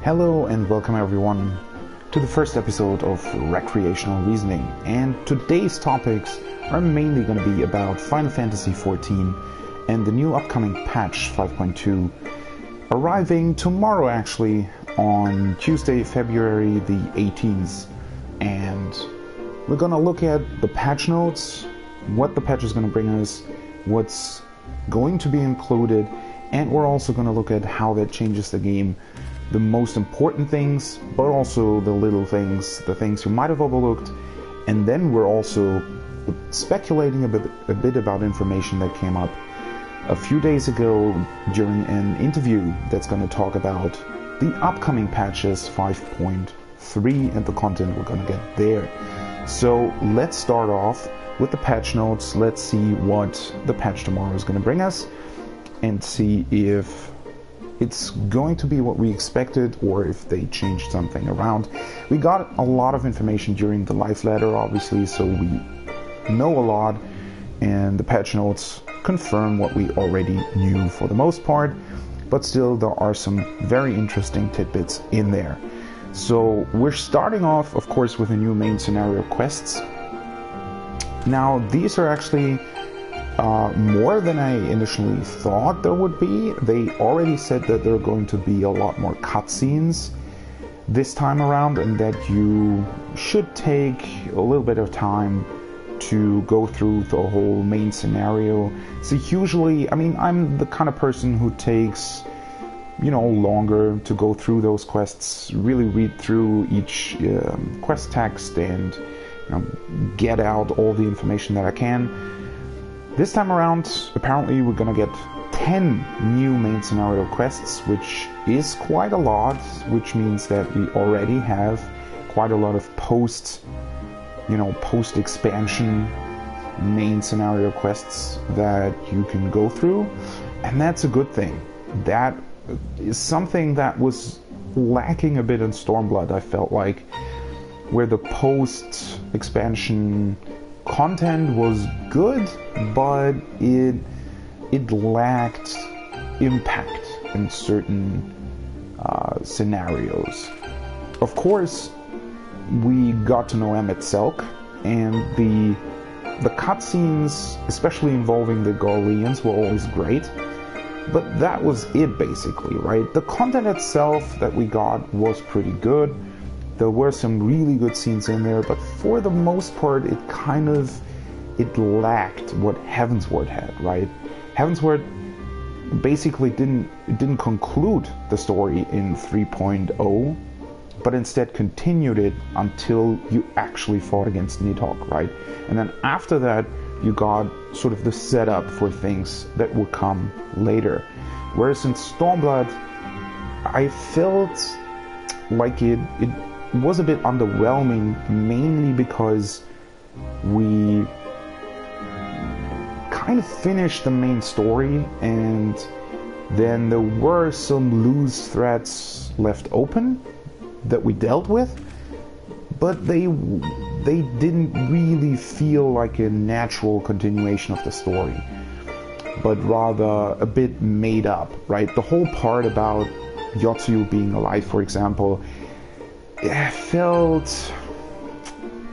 Hello and welcome everyone to the first episode of Recreational Reasoning, and today's topics are mainly going to be about Final Fantasy XIV and the new upcoming patch 5.2 arriving tomorrow, actually on Tuesday, February the 18th. And we're going to look at the patch notes, what the patch is going to bring us, what's going to be included, and we're also going to look at how that changes the game. The most important things, but also the little things, the things you might have overlooked. And then we're also speculating a bit about information that came up a few days ago during an interview that's going to talk about the upcoming patches 5.3 and the content we're going to get there. So let's start off with the patch notes. Let's see what the patch tomorrow is going to bring us and see if it's going to be what we expected or if they changed something around. We got a lot of information during the live letter, obviously, so we know a lot, and the patch notes confirm what we already knew for the most part, but still there are some very interesting tidbits in there. So we're starting off, of course, with the new main scenario quests. Now, these are actually more than I initially thought there would be. They already said that there are going to be a lot more cutscenes this time around, and that you should take a little bit of time to go through the whole main scenario. So usually, I mean, I'm the kind of person who takes, longer to go through those quests, really read through each quest text and get out all the information that I can. This time around, apparently we're gonna get 10 new main scenario quests, which is quite a lot, which means that we already have quite a lot of post-expansion main scenario quests that you can go through, and that's a good thing. That is something that was lacking a bit in Stormblood, I felt like, where the post-expansion content was good, but it lacked impact in certain scenarios. Of course, we got to know Emmett Selk, and the cutscenes, especially involving the Garleans, were always great, but that was it basically, right? The content itself that we got was pretty good. There were some really good scenes in there, but for the most part, it lacked what Heavensward had, right? Heavensward basically didn't conclude the story in 3.0, but instead continued it until you actually fought against Nidhogg, right? And then after that, you got sort of the setup for things that would come later. Whereas in Stormblood, I felt like it was a bit underwhelming, mainly because we kind of finished the main story, and then there were some loose threads left open that we dealt with, but they didn't really feel like a natural continuation of the story, but rather a bit made up, right? The whole part about Yotsuyu being alive, for example, I felt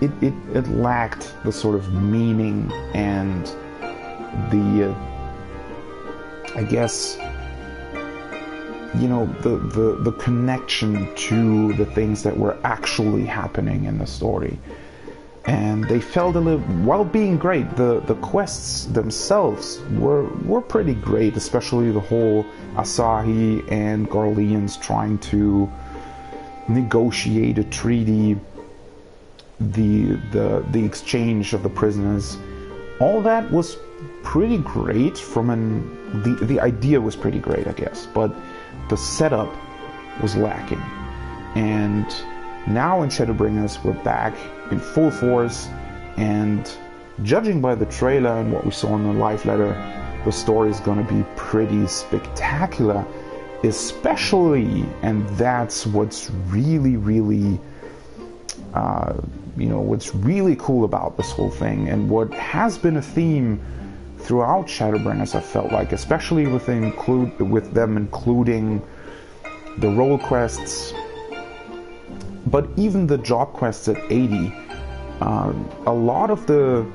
it lacked the sort of meaning and the I guess the connection to the things that were actually happening in the story. And they felt a little, while being great, the quests themselves were pretty great, especially the whole Asahi and Garleans trying to negotiate a treaty, the exchange of the prisoners. All that was pretty great the idea was pretty great, I guess, but the setup was lacking. And now in Shadowbringers we're back in full force, and judging by the trailer and what we saw in the live letter, the story is going to be pretty spectacular, especially, and that's what's really what's really cool about this whole thing, and what has been a theme throughout Shadowbringers, I felt like, especially with them including the role quests But even the job quests at 80, a lot of the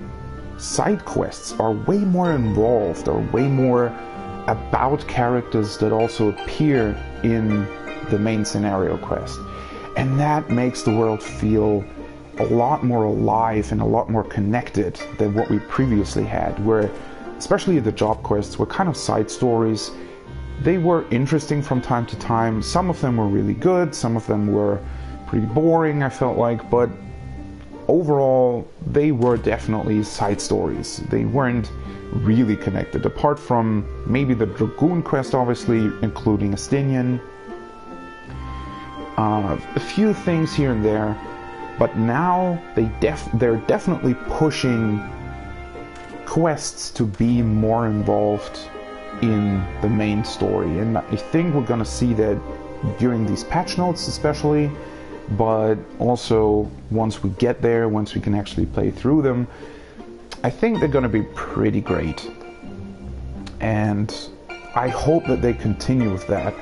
side quests are way more involved, or way more about characters that also appear in the main scenario quest. And that makes the world feel a lot more alive and a lot more connected than what we previously had, where especially the job quests were kind of side stories. They were interesting from time to time. Some of them were really good, some of them were pretty boring, I felt like, but overall they were definitely side stories. They weren't really connected, apart from maybe the Dragoon quest, obviously, including Estinian. A few things here and there, but now they're definitely pushing quests to be more involved in the main story, and I think we're gonna see that during these patch notes especially, but also once we get there, once we can actually play through them, I think they're gonna be pretty great. And I hope that they continue with that,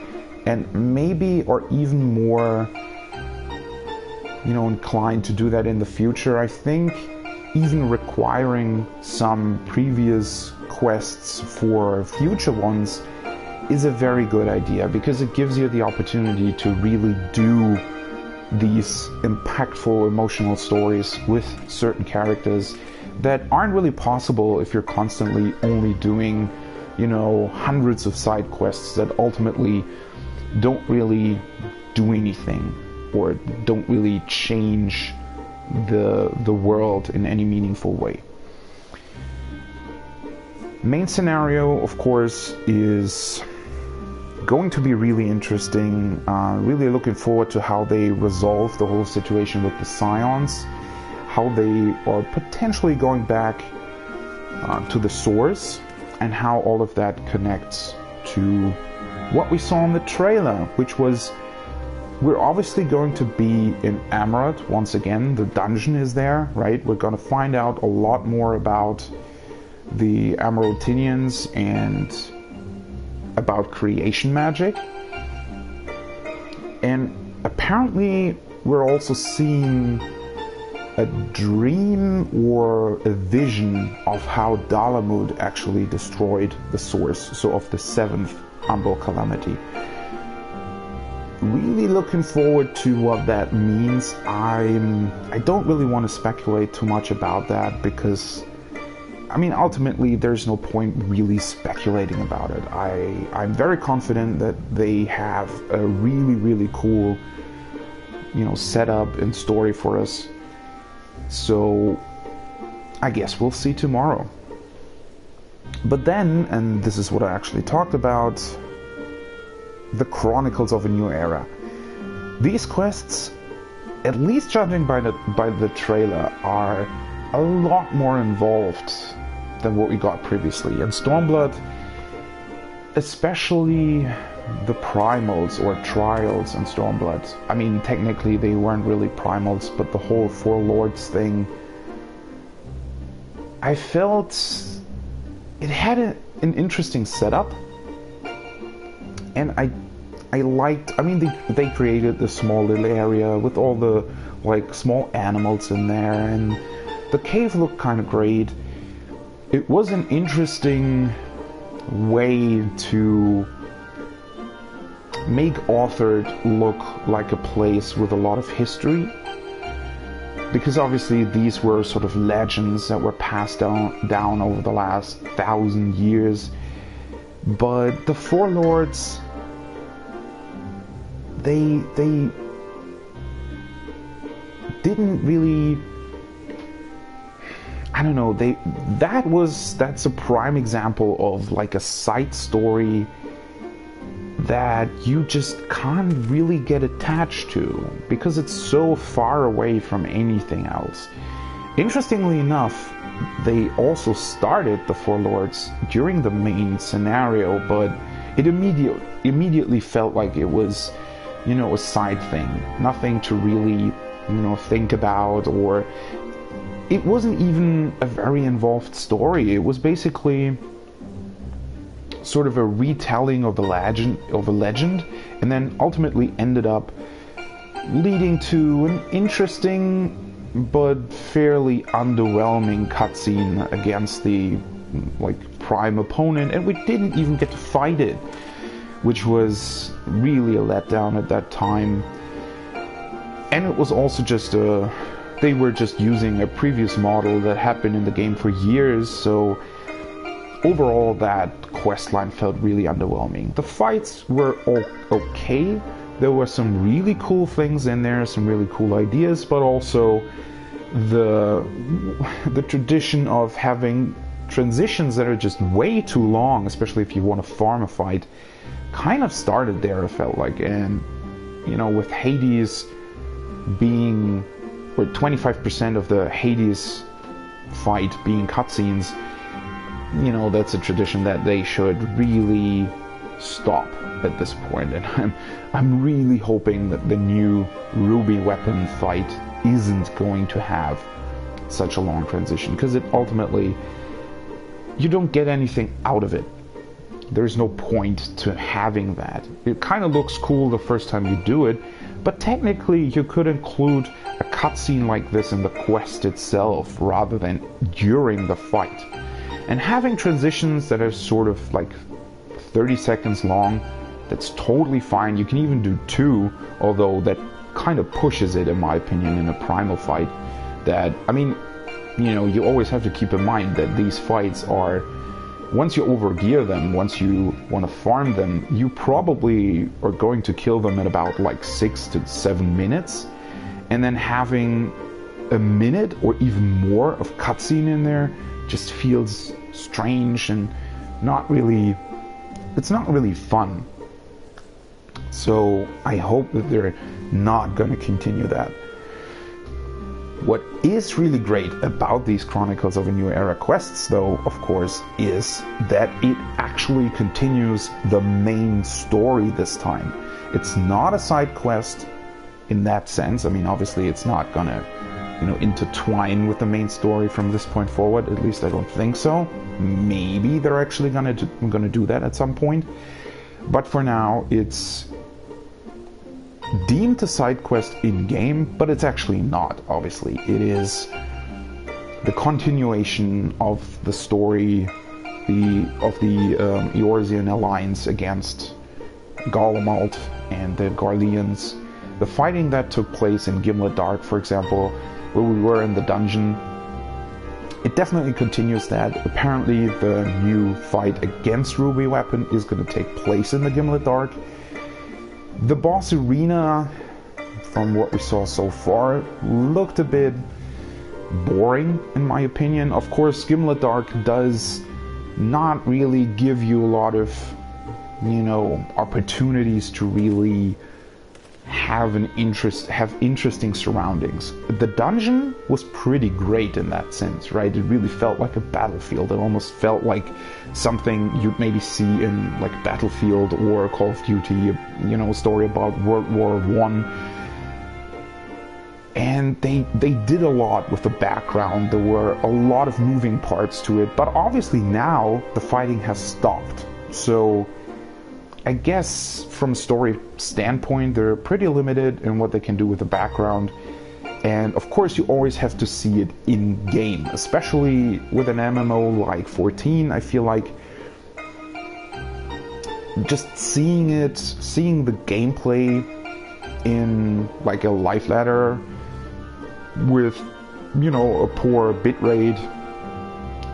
and maybe or even more, inclined to do that in the future. I think even requiring some previous quests for future ones is a very good idea, because it gives you the opportunity to really do these impactful emotional stories with certain characters that aren't really possible if you're constantly only doing, hundreds of side quests that ultimately don't really do anything or don't really change the world in any meaningful way. Main scenario, of course, is going to be really interesting. Really looking forward to how they resolve the whole situation with the Scions, how they are potentially going back to the source, and how all of that connects to what we saw in the trailer, which was, we're obviously going to be in Amarat once again. The dungeon is there, right? We're going to find out a lot more about the Amarotinians and about creation magic. And apparently we're also seeing a dream or a vision of how Dalamud actually destroyed the source, so of the 7th Umbral Calamity. Really looking forward to what that means. I don't really want to speculate too much about that, because ultimately there's no point really speculating about it. I'm very confident that they have a really, really cool, setup and story for us. So I guess we'll see tomorrow. But then, and this is what I actually talked about, the Chronicles of a New Era. These quests, at least judging by the trailer, are a lot more involved than what we got previously. And Stormblood, especially the primals or trials in Stormblood. Technically they weren't really primals, but the whole Four Lords thing, I felt it had an interesting setup. And I liked, they created this small little area with all the small animals in there, and the cave looked kind of great. It was an interesting way to make Authored look like a place with a lot of history, because obviously these were sort of legends that were passed down over the last 1,000 years. But the Four Lords, they didn't really, that's a prime example of a side story that you just can't really get attached to, because it's so far away from anything else. Interestingly enough, they also started the Four Lords during the main scenario, but it immediately felt like it was, a side thing, nothing to really, think about, or it wasn't even a very involved story. It was basically sort of a retelling of a legend, and then ultimately ended up leading to an interesting but fairly underwhelming cutscene against the prime opponent, and we didn't even get to fight it, which was really a letdown at that time. And it was also just they were just using a previous model that had been in the game for years, so overall that questline felt really underwhelming. The fights were all okay. There were some really cool things in there, some really cool ideas, but also the tradition of having transitions that are just way too long, especially if you want to farm a fight, kind of started there, I felt like. And with Hades being, or 25% of the Hades fight being cutscenes, that's a tradition that they should really stop at this point. And I'm really hoping that the new Ruby weapon fight isn't going to have such a long transition, because it ultimately, you don't get anything out of it. There's no point to having that. It kind of looks cool the first time you do it, but technically you could include a cutscene like this in the quest itself rather than during the fight. And having transitions that are sort of 30 seconds long, that's totally fine. You can even do 2, although that kind of pushes it, in my opinion, in a primal fight. That, you always have to keep in mind that these fights are, once you overgear them, once you want to farm them, you probably are going to kill them in about 6 to 7 minutes. And then having a minute or even more of cutscene in there just feels strange and it's not really fun. So I hope that they're not going to continue that. What is really great about these Chronicles of a New Era quests, though, of course, is that it actually continues the main story this time. It's not a side quest in that sense. Obviously it's not gonna, intertwine with the main story from this point forward. At least I don't think so. Maybe they're actually gonna do that at some point. But for now, it's deemed a side quest in-game, but it's actually not, obviously. It is the continuation of the story of the Eorzean alliance against Garlemald and the Garleans. The fighting that took place in Gimlet Dark, for example, where we were in the dungeon, it definitely continues that. Apparently the new fight against Ruby Weapon is going to take place in the Gimlet Dark. The boss arena, from what we saw so far, looked a bit boring, in my opinion. Of course, Gimlet Dark does not really give you a lot of, opportunities to really have interesting surroundings. The dungeon was pretty great in that sense, right? It really felt like a battlefield. It almost felt like something you'd maybe see in Battlefield or Call of Duty, a story about World War I. And they did a lot with the background. There were a lot of moving parts to it, but obviously now the fighting has stopped. So I guess from a story standpoint, they're pretty limited in what they can do with the background. And of course you always have to see it in game, especially with an MMO like 14. I feel like just seeing the gameplay in a life ladder with, a poor bitrate,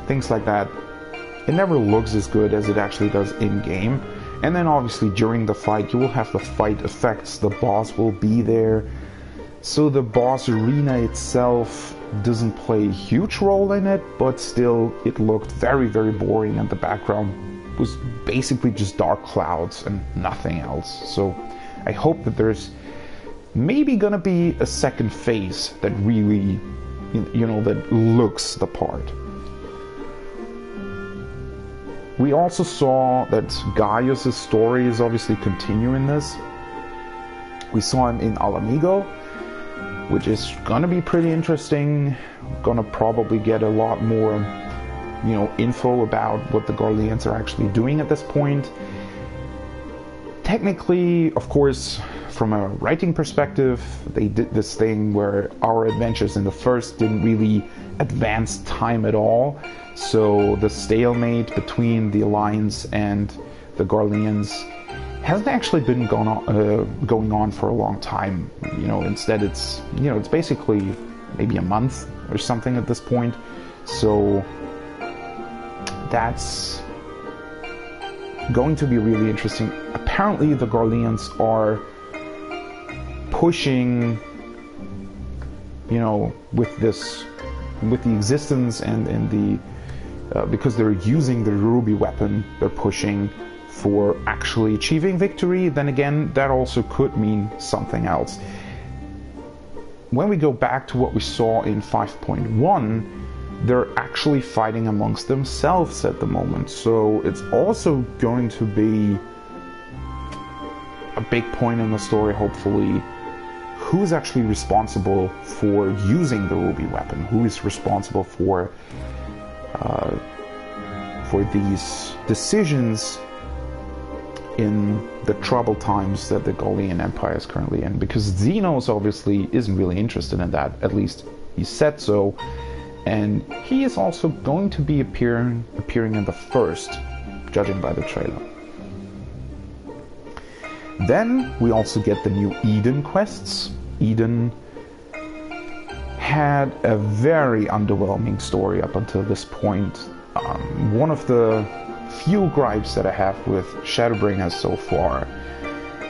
things like that, it never looks as good as it actually does in game. And then obviously during the fight you will have the fight effects, the boss will be there. So the boss arena itself doesn't play a huge role in it, but still it looked very, very boring, and the background was basically just dark clouds and nothing else. So I hope that there's maybe gonna be a second phase that really, that looks the part. We also saw that Gaius' story is obviously continuing this. We saw him in Alamigo, which is gonna be pretty interesting. Gonna probably get a lot more, info about what the Garleans are actually doing at this point. Technically, of course, from a writing perspective, they did this thing where our adventures in the first didn't really advance time at all. So the stalemate between the Alliance and the Garleans hasn't actually been going on for a long time. Instead it's basically maybe a month or something at this point. So that's going to be really interesting. Apparently the Garleans are pushing, with the existence and the because they're using the ruby weapon, they're pushing for actually achieving victory. Then again, that also could mean something else. When we go back to what we saw in 5.1, they're actually fighting amongst themselves at the moment. So it's also going to be a big point in the story, hopefully, who's actually responsible for using the ruby weapon, who is responsible for these decisions in the troubled times that the Gallian Empire is currently in. Because Xenos obviously isn't really interested in that, at least he said so, and he is also going to be appearing in the first, judging by the trailer. Then we also get the new Eden quests. Eden had a very underwhelming story up until this point. One of the few gripes that I have with Shadowbringers so far,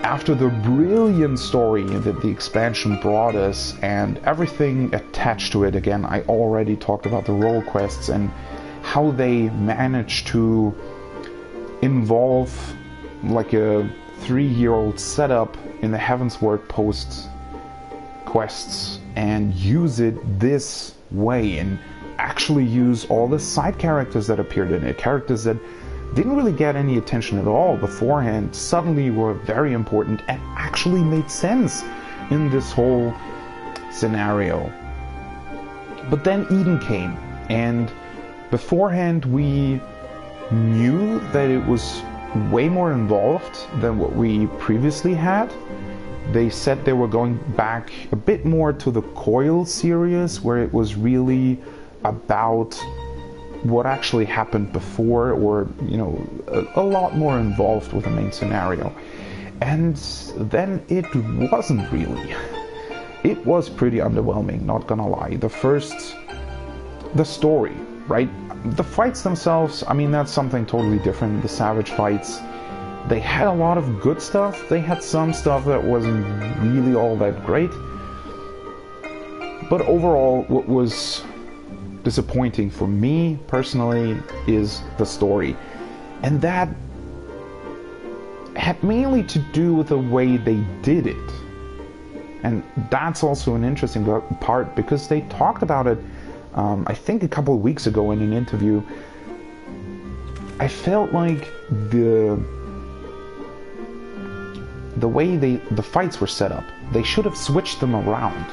after the brilliant story that the expansion brought us and everything attached to it, again, I already talked about the role quests and how they managed to involve like a 3-year-old setup in the Heavensward Post quests and use it this way, and actually use all the side characters that appeared in it, characters that didn't really get any attention at all beforehand, suddenly were very important and actually made sense in this whole scenario. But then Eden came, and beforehand we knew that it was way more involved than what we previously had. They said they were going back a bit more to the Coil series, where it was really about what actually happened before, or a lot more involved with the main scenario. And then it wasn't really. It was pretty underwhelming, not gonna lie. The story, right? The fights themselves, I mean, that's something totally different. The Savage fights, they had a lot of good stuff. They had some stuff that wasn't really all that great. But overall, what was disappointing for me personally is the story, and that had mainly to do with the way they did it. And that's also an interesting part, because they talked about it I think a couple of weeks ago in an interview. I felt like the way the fights were set up, they should have switched them around,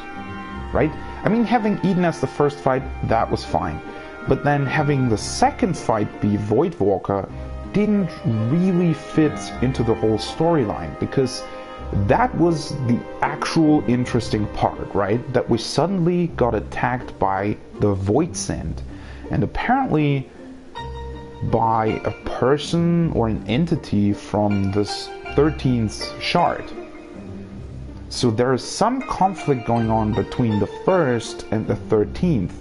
right? I mean, having Eden as the first fight, that was fine. But then having the second fight be Voidwalker didn't really fit into the whole storyline, because that was the actual interesting part, right? That we suddenly got attacked by the Void Send, and apparently by a person or an entity from this 13th shard. So there is some conflict going on between the first and the 13th,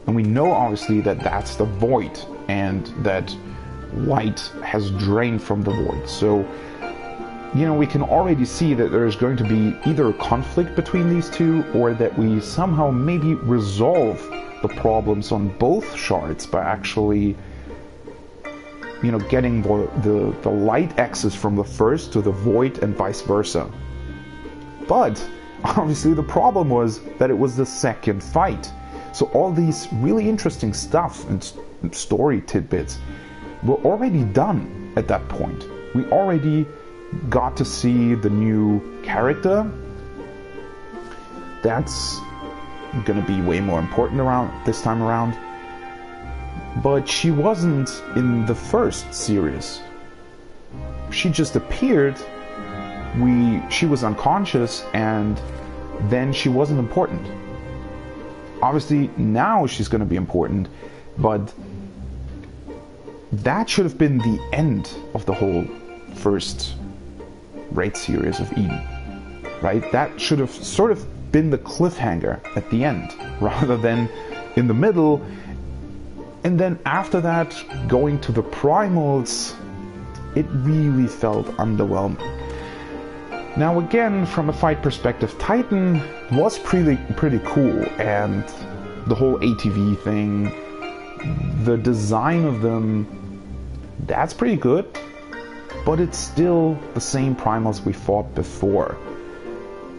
and we know obviously that that's the Void, and that light has drained from the Void. So, we can already see that there's going to be either a conflict between these two, or that we somehow maybe resolve the problems on both shards by actually, getting the light access from the first to the Void and vice versa. But obviously the problem was that it was the second fight. So all these really interesting stuff and story tidbits were already done at that point. We already got to see the new character. That's going to be way more important this time around. But she wasn't in the first series. She just appeared she was unconscious, and then she wasn't important. Obviously, now she's going to be important, but that should have been the end of the whole first raid series of Eden, right? That should have sort of been the cliffhanger at the end, rather than in the middle. And then after that, going to the primals, it really felt underwhelming. Now again, from a fight perspective, Titan was pretty cool, and the whole ATV thing, the design of them, that's pretty good, but it's still the same primals we fought before.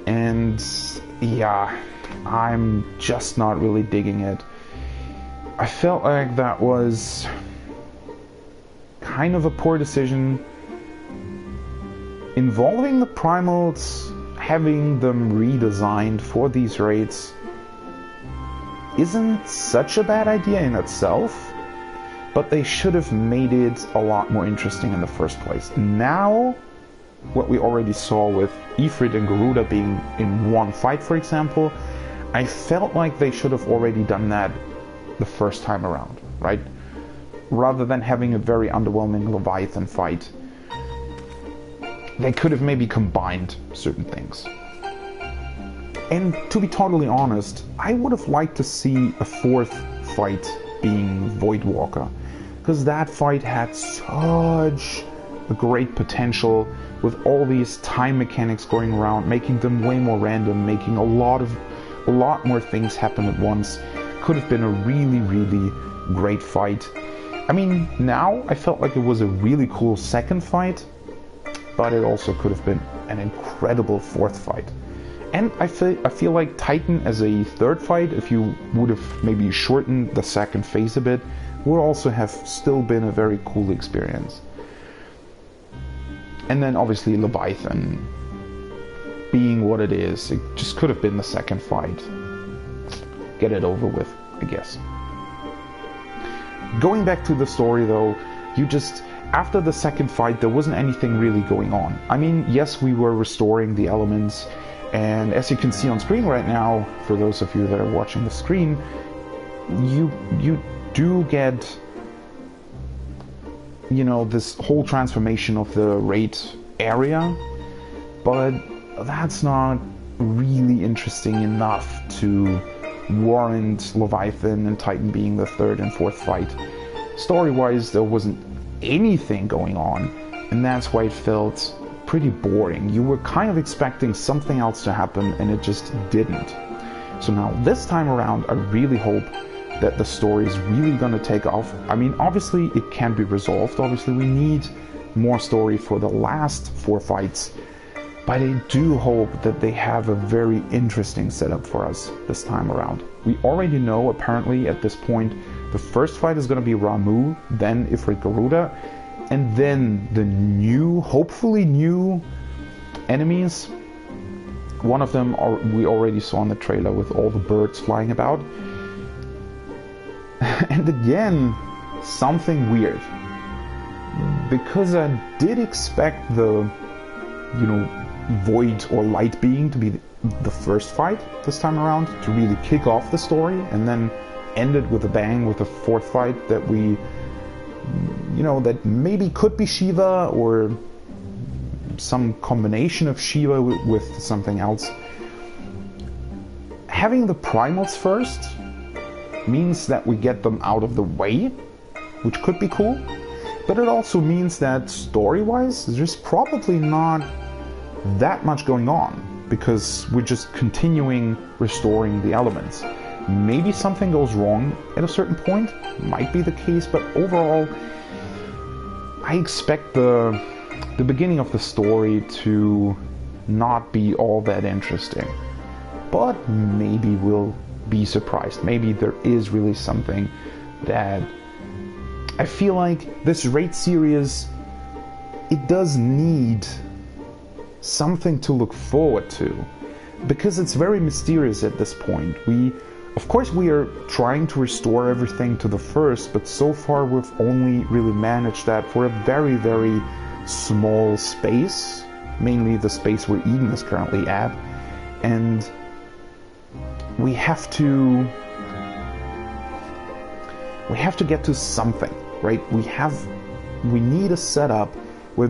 And yeah, I'm just not really digging it. I felt like that was kind of a poor decision. Involving the primals, having them redesigned for these raids, isn't such a bad idea in itself, but they should have made it a lot more interesting in the first place. Now, what we already saw with Ifrit and Garuda being in one fight, for example, I felt like they should have already done that the first time around, right? Rather than having a very underwhelming Leviathan fight, they could have maybe combined certain things. And to be totally honest, I would have liked to see a fourth fight being Voidwalker, because that fight had such a great potential with all these time mechanics going around, making them way more random, making a lot more things happen at once. Could have been a really great fight. I mean, now I felt like it was a really cool second fight, but it also could have been an incredible fourth fight. And I feel like Titan as a third fight, if you would have maybe shortened the second phase a bit, would also have still been a very cool experience. And then obviously Leviathan being what it is, it just could have been the second fight. Get it over with, I guess. Going back to the story though, after the second fight, there wasn't anything really going on. I mean, yes, we were restoring the elements, and as you can see on screen right now, for those of you that are watching the screen, you do get, you know, this whole transformation of the raid area, but that's not really interesting enough to warrant Leviathan and Titan being the third and fourth fight. Story-wise, there wasn't anything going on, and that's why it felt pretty boring. You were kind of expecting something else to happen, and it just didn't. So now, this time around, I really hope that the story is really going to take off. I mean, obviously, it can be resolved. Obviously, we need more story for the last four fights, but I do hope that they have a very interesting setup for us this time around. We already know, apparently, at this point, the first fight is going to be Ramu, then Ifrit Garuda, and then the new, hopefully new enemies. One of them we already saw in the trailer with all the birds flying about. And again, something weird. Because I did expect the, you know, void or light being to be the first fight this time around, to really kick off the story, and then end it with a bang with the fourth fight that we, you know, that maybe could be Shiva or some combination of Shiva with something else. Having the primals first means that we get them out of the way, which could be cool, but it also means that story-wise there's probably not that much going on, because we're just continuing restoring the elements. Maybe something goes wrong at a certain point, might be the case, but overall I expect the beginning of the story to not be all that interesting. But maybe we'll be surprised. Maybe there is really something that I feel like this raid series, it does need something to look forward to, because it's very mysterious at this point. Of course we are trying to restore everything to the first, but so far we've only really managed that for a very small space mainly the space where Eden is currently at, and we have to get to something, right? We need a setup where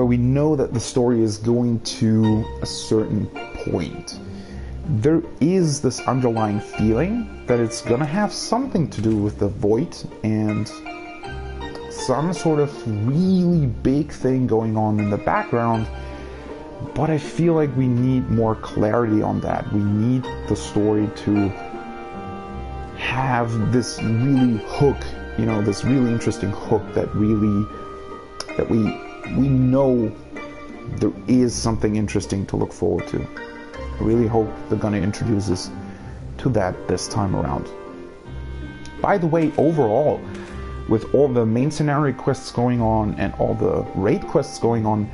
we know that the story is going to a certain point. There is this underlying feeling that it's gonna have something to do with the void and some sort of really big thing going on in the background, but I feel like we need more clarity on that. We need the story to have this really hook, this really interesting hook that we know there is something interesting to look forward to. I really hope they're going to introduce us to that this time around. By the way, overall, with all the main scenario quests going on and all the raid quests going on,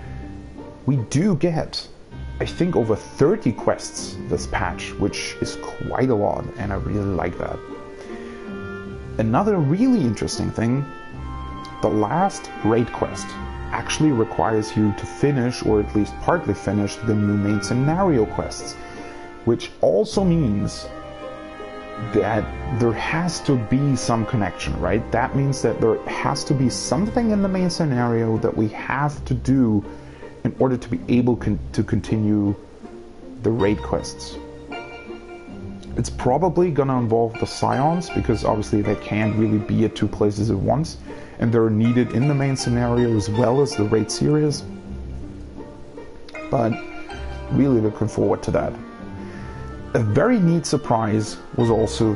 we do get, I think, over 30 quests this patch, which is quite a lot, and I really like that. Another really interesting thing, the last raid quest actually requires you to finish, or at least partly finish, the new main scenario quests, which also means that there has to be some connection, right? That means that there has to be something in the main scenario that we have to do in order to be able to continue the raid quests. It's probably going to involve the Scions, because obviously they can't really be at two places at once, and they're needed in the main scenario as well as the raid series. But really looking forward to that. A very neat surprise was also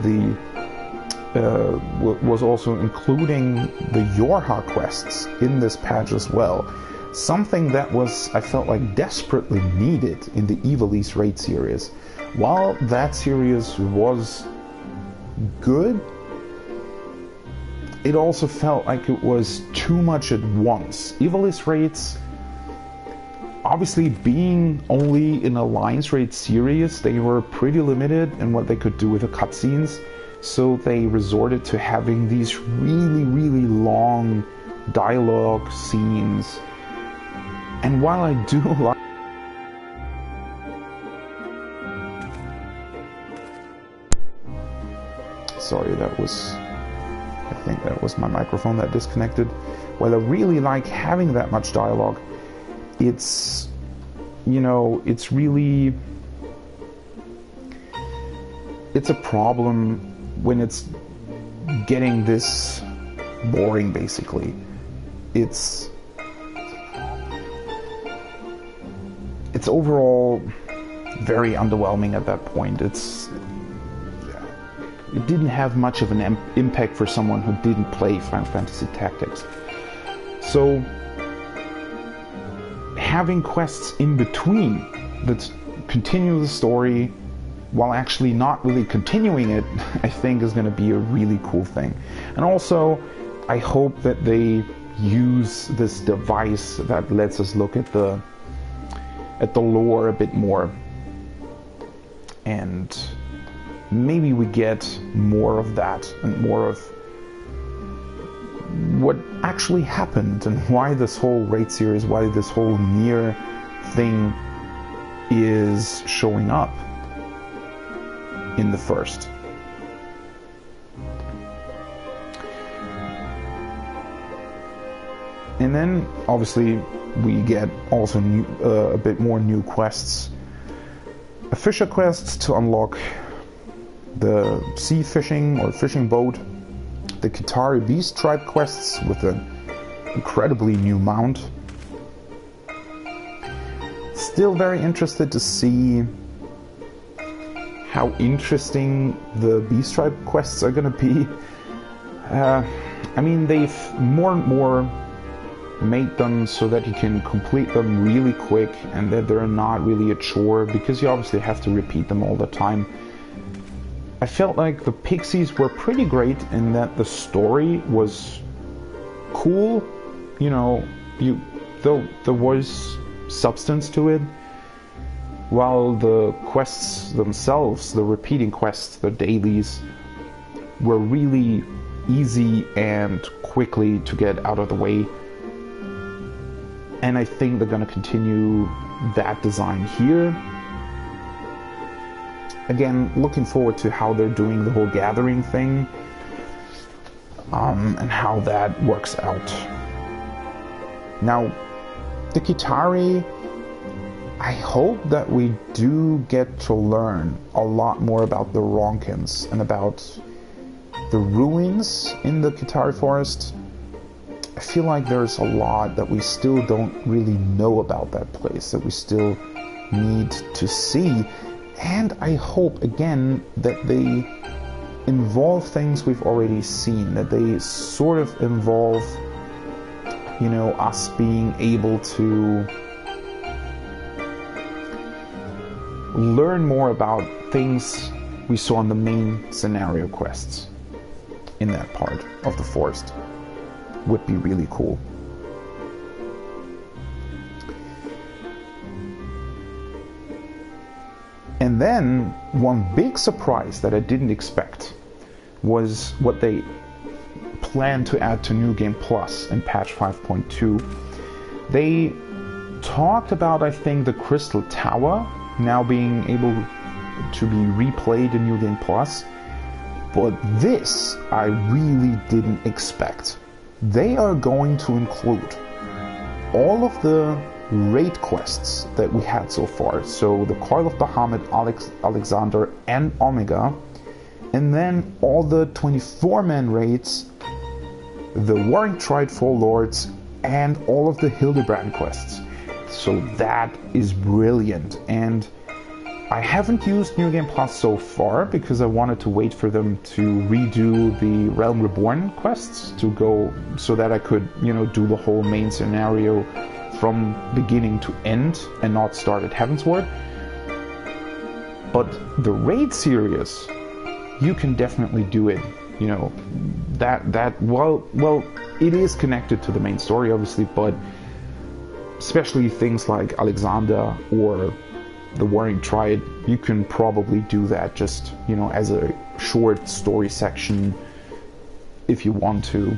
including the Yorha quests in this patch as well. Something that I felt like desperately needed in the Ivalice raid series. While that series was good, it also felt like it was too much at once. Ivalice raids, obviously being only in Alliance raid series, they were pretty limited in what they could do with the cutscenes, so they resorted to having these really, really long dialogue scenes. And while I do like... Sorry, I think that was my microphone that disconnected. While I really like having that much dialogue, it's a problem when it's getting this boring, basically. It's overall very underwhelming at that point. It didn't have much of an impact for someone who didn't play Final Fantasy Tactics. So having quests in between that continue the story while actually not really continuing it, I think is going to be a really cool thing. And also, I hope that they use this device that lets us look at the lore a bit more, and maybe we get more of that and more of what actually happened and why this whole raid series, why this whole Nier thing is showing up in the first. And then obviously we get also a bit more new quests. A fisher quest to unlock the sea fishing or fishing boat, the Kitari Beast Tribe quests with an incredibly new mount. Still very interested to see how interesting the Beast Tribe quests are going to be. I mean, they've more and more made them so that you can complete them really quick and that they're not really a chore, because you obviously have to repeat them all the time. I felt like the Pixies were pretty great in that the story was cool, though there was substance to it, while the quests themselves, the repeating quests, the dailies, were really easy and quickly to get out of the way. and I think they're going to continue that design here. Again, looking forward to how they're doing the whole gathering thing, and how that works out. Now, the Kitari, I hope that we do get to learn a lot more about the Ronkins and about the ruins in the Kitari forest. I feel like there's a lot that we still don't really know about that place, that we still need to see. And I hope, again, that they involve things we've already seen, that they sort of involve, you know, us being able to learn more about things we saw in the main scenario quests in that part of the forest. Would be really cool. And then one big surprise that I didn't expect was what they plan to add to New Game Plus in patch 5.2. They talked about, I think, the Crystal Tower now being able to be replayed in New Game Plus, but this I really didn't expect. They are going to include all of the raid quests that we had so far, so the Coil of Bahamut, Alexander and Omega, and then all the 24-man raids, the Warring Triad Four Lords, and all of the Hildebrand quests. So that is brilliant, and I haven't used New Game Plus so far because I wanted to wait for them to redo the Realm Reborn quests to go, so that I could, you know, do the whole main scenario from beginning to end and not start at Heavensward. But the raid series, you can definitely do it. You know, well, it is connected to the main story, obviously, but especially things like Alexander or the Warring Triad, you can probably do that just, you know, as a short story section if you want to.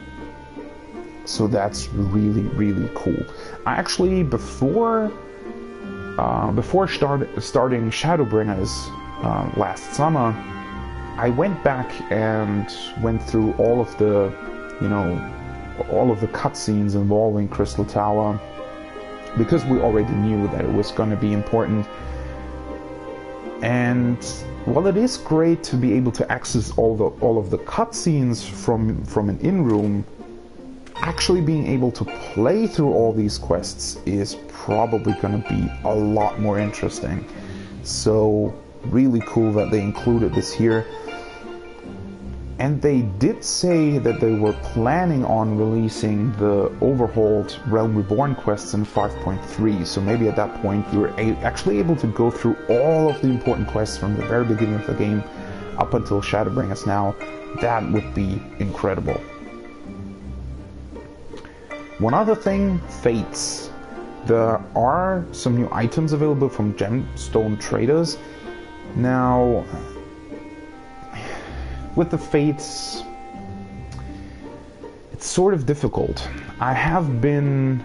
So that's really, really cool. I actually, before starting Shadowbringers last summer, I went back and went through all of the, you know, all of the cutscenes involving Crystal Tower, because we already knew that it was going to be important. And while it is great to be able to access all of the cutscenes from an in-room, actually being able to play through all these quests is probably going to be a lot more interesting. So really cool that they included this here. And they did say that they were planning on releasing the overhauled Realm Reborn quests in 5.3, so maybe at that point you were actually able to go through all of the important quests from the very beginning of the game up until Shadowbringers now. That would be incredible. One other thing, Fates. There are some new items available from Gemstone Traders. Now, with the Fates, it's sort of difficult. I have been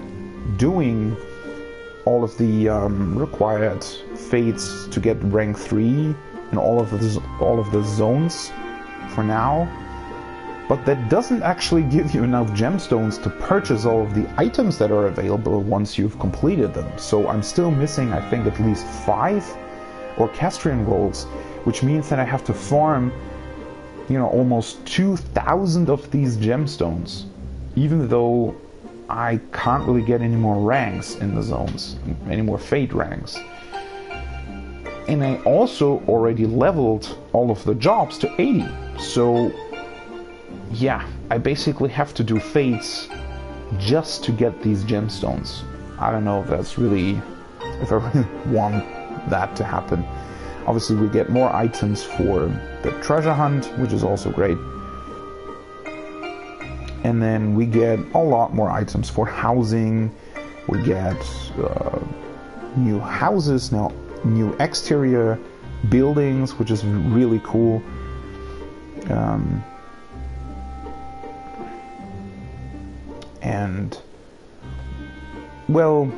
doing all of the required Fates to get rank 3 in all of the zones for now, but that doesn't actually give you enough gemstones to purchase all of the items that are available once you've completed them. So I'm still missing, I think, at least 5 Orchestrion rolls, which means that I have to farm, you know, almost 2,000 of these gemstones, even though I can't really get any more ranks in the zones, any more Fate ranks. And I also already leveled all of the jobs to 80, so yeah, I basically have to do Fates just to get these gemstones. I don't know if that's really, if I really want that to happen. Obviously we get more items for the treasure hunt, which is also great. And then we get a lot more items for housing. We get new houses now, new exterior buildings, which is really cool. And well,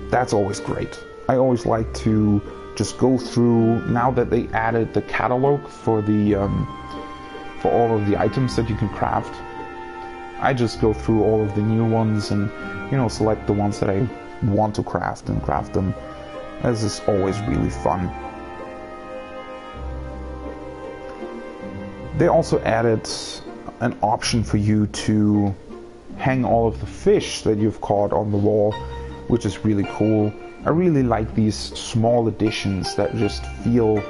that's always great. I always like to just go through, now that they added the catalog for the for all of the items that you can craft. I just go through all of the new ones and, you know, select the ones that I want to craft and craft them. This is always really fun. They also added an option for you to hang all of the fish that you've caught on the wall, which is really cool. I really like these small additions that just feel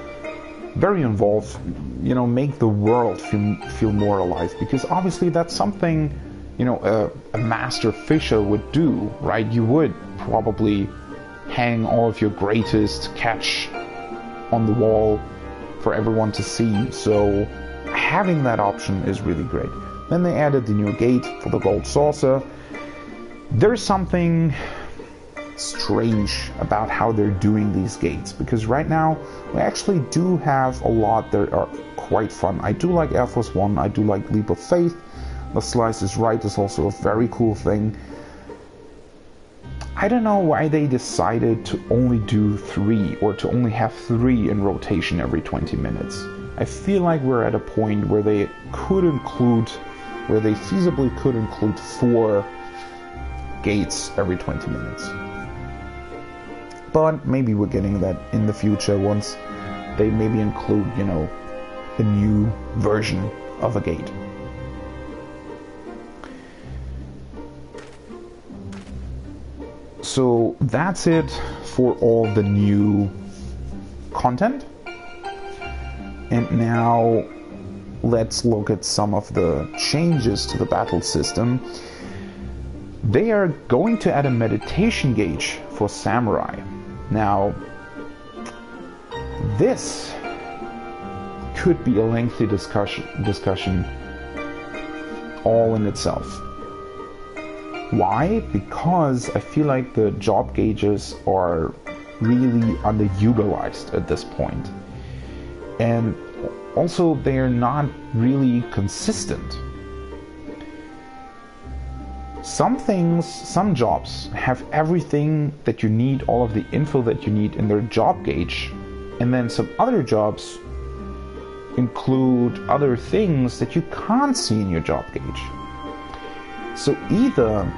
very involved, you know, make the world feel more alive, because obviously that's something, you know, a master fisher would do, right? You would probably hang all of your greatest catch on the wall for everyone to see, so having that option is really great. Then they added the new gate for the gold saucer. There's something strange about how they're doing these gates, because right now we actually do have a lot that are quite fun. I do like Air Force One, I do like Leap of Faith. The Slice is Right is also a very cool thing. I don't know why they decided to only do 3, or to only have 3 in rotation every 20 minutes. I feel like we're at a point where they could include, where they feasibly could include 4 gates every 20 minutes. But maybe we're getting that in the future once they maybe include, you know, a new version of a gate. So that's it for all the new content. And now let's look at some of the changes to the battle system. They are going to add a meditation gauge for samurai. Now, this could be a lengthy discussion all in itself. Why? Because I feel like the job gauges are really underutilized at this point. And also they're not really consistent. Some things, some jobs have everything that you need, all of the info that you need in their job gauge, and then some other jobs include other things that you can't see in your job gauge. So either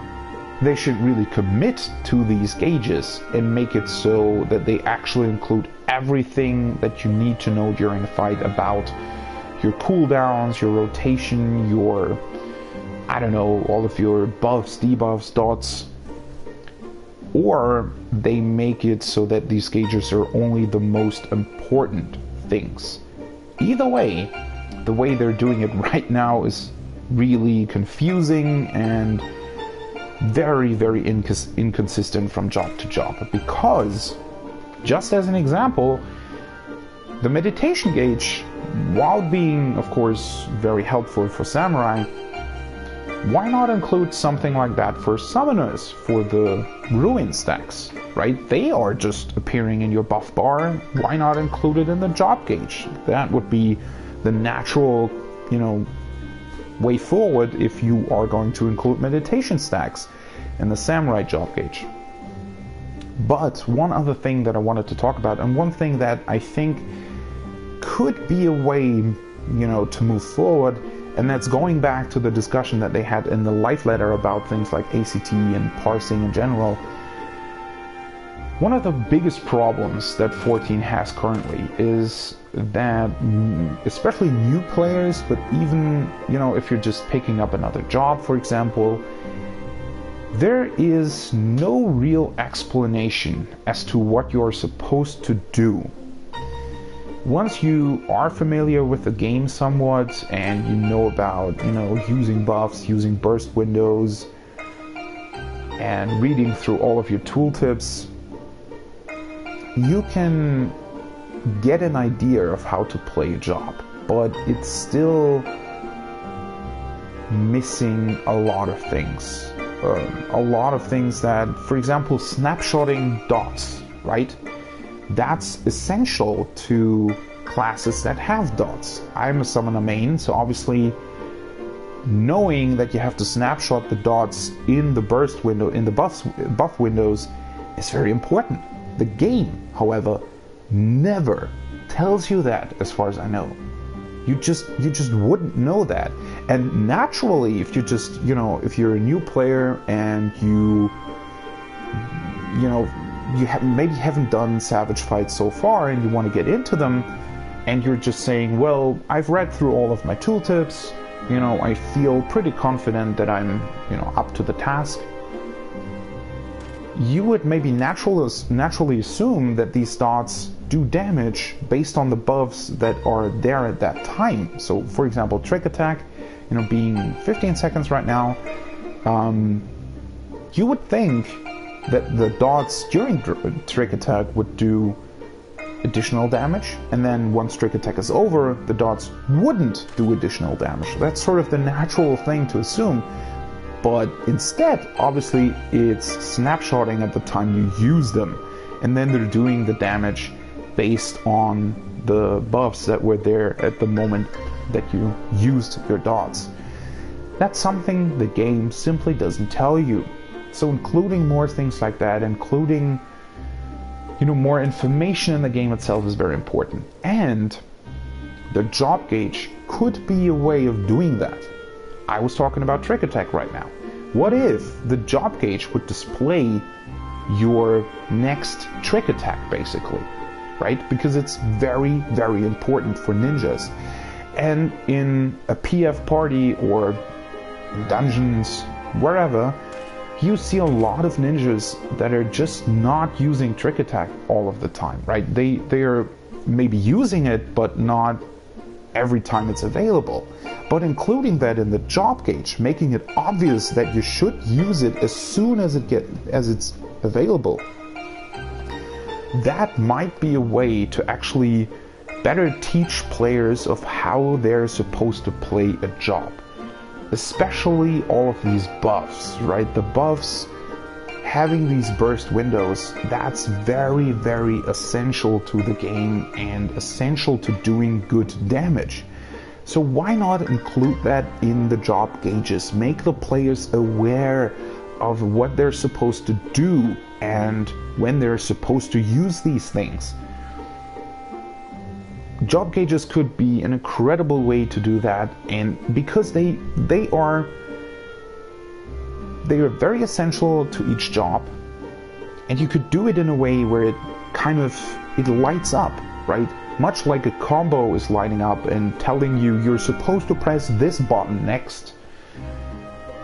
they should really commit to these gauges and make it so that they actually include everything that you need to know during a fight about your cooldowns, your rotation, your, I don't know, all of your buffs, debuffs, dots, or they make it so that these gauges are only the most important things. Either way, the way they're doing it right now is really confusing and very, very inconsistent from job to job, because, just as an example, the meditation gauge, while being, of course, very helpful for samurai, why not include something like that for summoners, for the ruin stacks, right? They are just appearing in your buff bar. Why not include it in the job gauge? That would be the natural, you know, way forward if you are going to include meditation stacks in the samurai job gauge. But one other thing that I wanted to talk about, and one thing that I think could be a way, you know, to move forward, and that's going back to the discussion that they had in the life letter about things like ACT and parsing in general. One of the biggest problems that 14 has currently is that, especially new players, but even, you know, if you're just picking up another job, for example, there is no real explanation as to what you're supposed to do. Once you are familiar with the game somewhat, and you know about, you know, using buffs, using burst windows, and reading through all of your tooltips, you can get an idea of how to play a job, but it's still missing a lot of things. A lot of things that, for example, snapshotting dots, right? That's essential to classes that have dots. I'm a summoner main, so obviously knowing that you have to snapshot the dots in the burst window, in the buff windows, is very important. The game, however, never tells you that, as far as I know. You just wouldn't know that. And naturally, if you just, if you're a new player and you maybe haven't done Savage Fights so far and you want to get into them, and you're just saying, well, I've read through all of my tooltips, I feel pretty confident that I'm, up to the task. You would maybe naturally assume that these dots do damage based on the buffs that are there at that time. So, for example, Trick Attack, being 15 seconds right now, you would think that the dots during Trick Attack would do additional damage, and then once Trick Attack is over, the dots wouldn't do additional damage. That's sort of the natural thing to assume. But instead, obviously, it's snapshotting at the time you use them, and then they're doing the damage based on the buffs that were there at the moment that you used your dots. That's something the game simply doesn't tell you. So including more things like that, including more information in the game itself, is very important. And the job gauge could be a way of doing that. I was talking about Trick Attack right now. What if the job gauge would display your next Trick Attack, basically, right? Because it's very, very important for ninjas. And in a PF party or dungeons, wherever, you see a lot of ninjas that are just not using Trick Attack all of the time, right? They are maybe using it, but not every time it's available. But including that in the job gauge, making it obvious that you should use it as soon as it's available, that might be a way to actually better teach players of how they're supposed to play a job. Especially all of these buffs, right? The buffs, having these burst windows, that's very, very essential to the game and essential to doing good damage. So why not include that in the job gauges? Make the players aware of what they're supposed to do and when they're supposed to use these things. Job gauges could be an incredible way to do that, and because they are very essential to each job, and you could do it in a way where it lights up, right? Much like a combo is lighting up and telling you you're supposed to press this button next.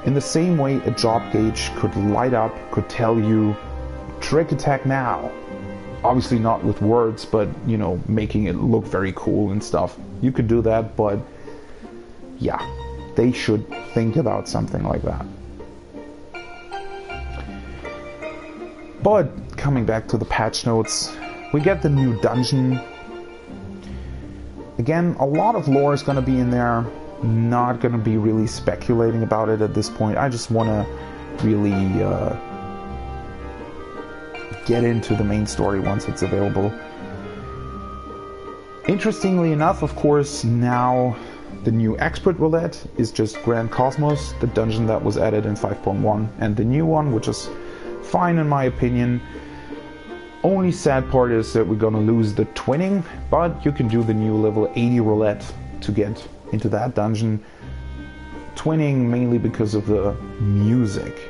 In the same way, a job gauge could light up, could tell you Trick Attack now. Obviously not with words, but making it look very cool and stuff. You could do that, but yeah, they should think about something like that. But coming back to the patch notes, we get the new dungeon. Again, a lot of lore is going to be in there. Not going to be really speculating about it at this point. I just want to really get into the main story once it's available. Interestingly enough, of course, now the new Expert Roulette is just Grand Cosmos, the dungeon that was added in 5.1, and the new one, which is fine in my opinion. Only sad part is that we're gonna lose the twinning, but you can do the new level 80 roulette to get into that dungeon. Twinning mainly because of the music.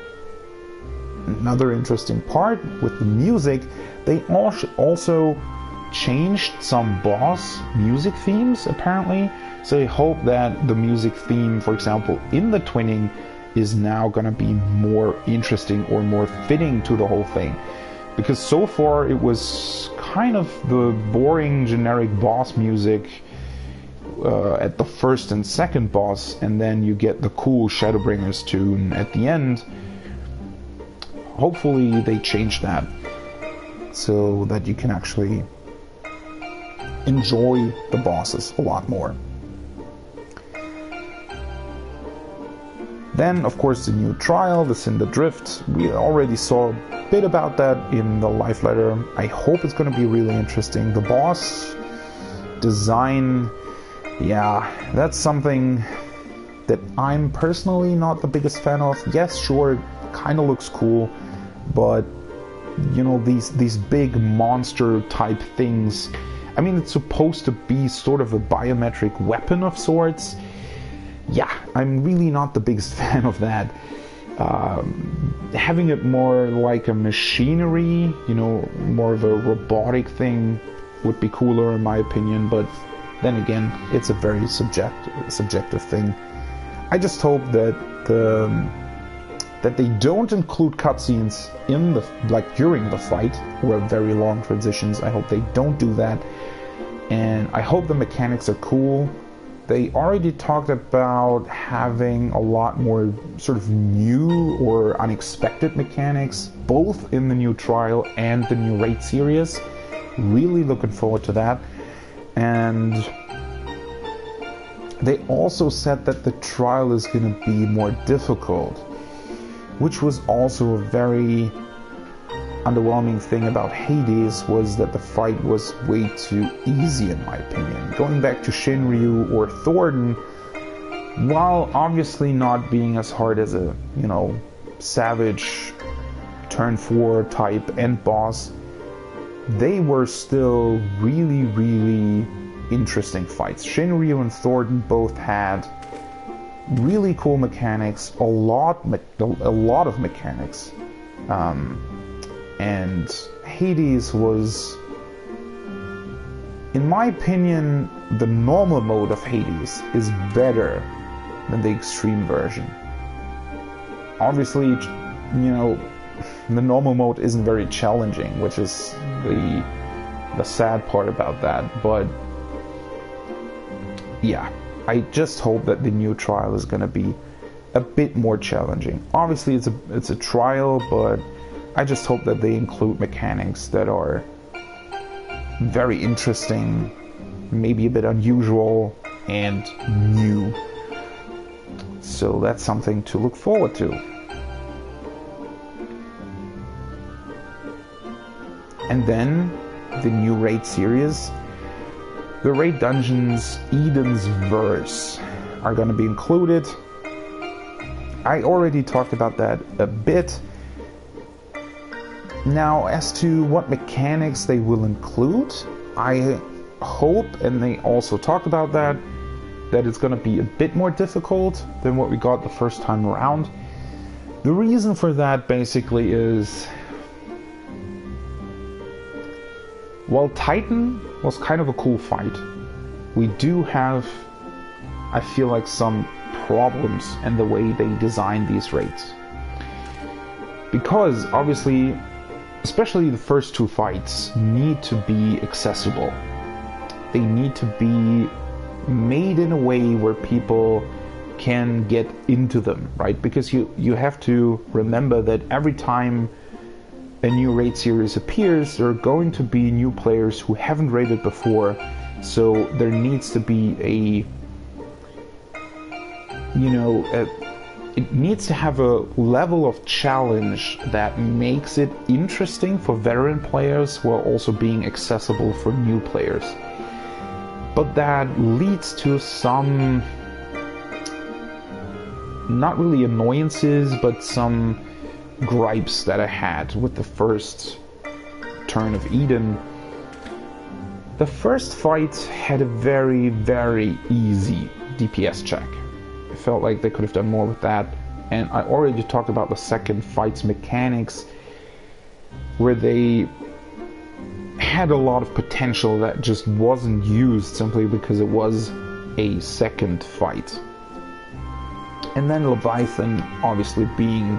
Another interesting part with the music, they also changed some boss music themes apparently. So I hope that the music theme, for example, in the twinning is now gonna be more interesting or more fitting to the whole thing. Because so far it was kind of the boring generic boss music at the first and second boss, and then you get the cool Shadowbringers tune at the end. Hopefully they change that so that you can actually enjoy the bosses a lot more. Then, of course, the new trial, the Cinder Drift. We already saw a bit about that in the live letter. I hope it's going to be really interesting. The boss design, yeah, that's something that I'm personally not the biggest fan of. Yes, sure, kind of looks cool, but you know, these big monster type things. I mean, it's supposed to be sort of a biometric weapon of sorts. Yeah, I'm really not the biggest fan of that. Having it more like a machinery, you know, more of a robotic thing would be cooler in my opinion, but then again, it's a very subjective thing. I just hope that that they don't include cutscenes in the, like, during the fight, or very long transitions. I hope they don't do that, and I hope the mechanics are cool. They already talked about having a lot more sort of new or unexpected mechanics, both in the new trial and the new raid series. Really looking forward to that. And they also said that the trial is going to be more difficult, which was also a very underwhelming thing about Hades, was that the fight was way too easy in my opinion. Going back to Shinryu or Thornton, while obviously not being as hard as a, you know, savage turn 4 type end boss, they were still really, really interesting fights. Shinryu and Thornton both had really cool mechanics, a lot of mechanics. And Hades was, in my opinion, the normal mode of Hades is better than the extreme version. Obviously, you know, the normal mode isn't very challenging, which is the sad part about that, but yeah, I just hope that the new trial is going to be a bit more challenging. Obviously, it's a trial, but I just hope that they include mechanics that are very interesting, maybe a bit unusual and new. So that's something to look forward to. And then the new raid series. The raid dungeons Eden's Verse are going to be included. I already talked about that a bit. Now, as to what mechanics they will include, I hope, and they also talked about that it's going to be a bit more difficult than what we got the first time around. The reason for that basically is, while Titan was kind of a cool fight, we do have, I feel like, some problems in the way they design these raids. Because obviously, especially the first two fights need to be accessible. They need to be made in a way where people can get into them, right? Because you have to remember that every time a new raid series appears, there are going to be new players who haven't raided before, so there needs to be it needs to have a level of challenge that makes it interesting for veteran players while also being accessible for new players. But that leads to some, not really annoyances, but some gripes that I had with the first turn of Eden. The first fight had a very, very easy DPS check. I felt like they could have done more with that, and I already talked about the second fight's mechanics, where they had a lot of potential that just wasn't used simply because it was a second fight. And then Leviathan obviously being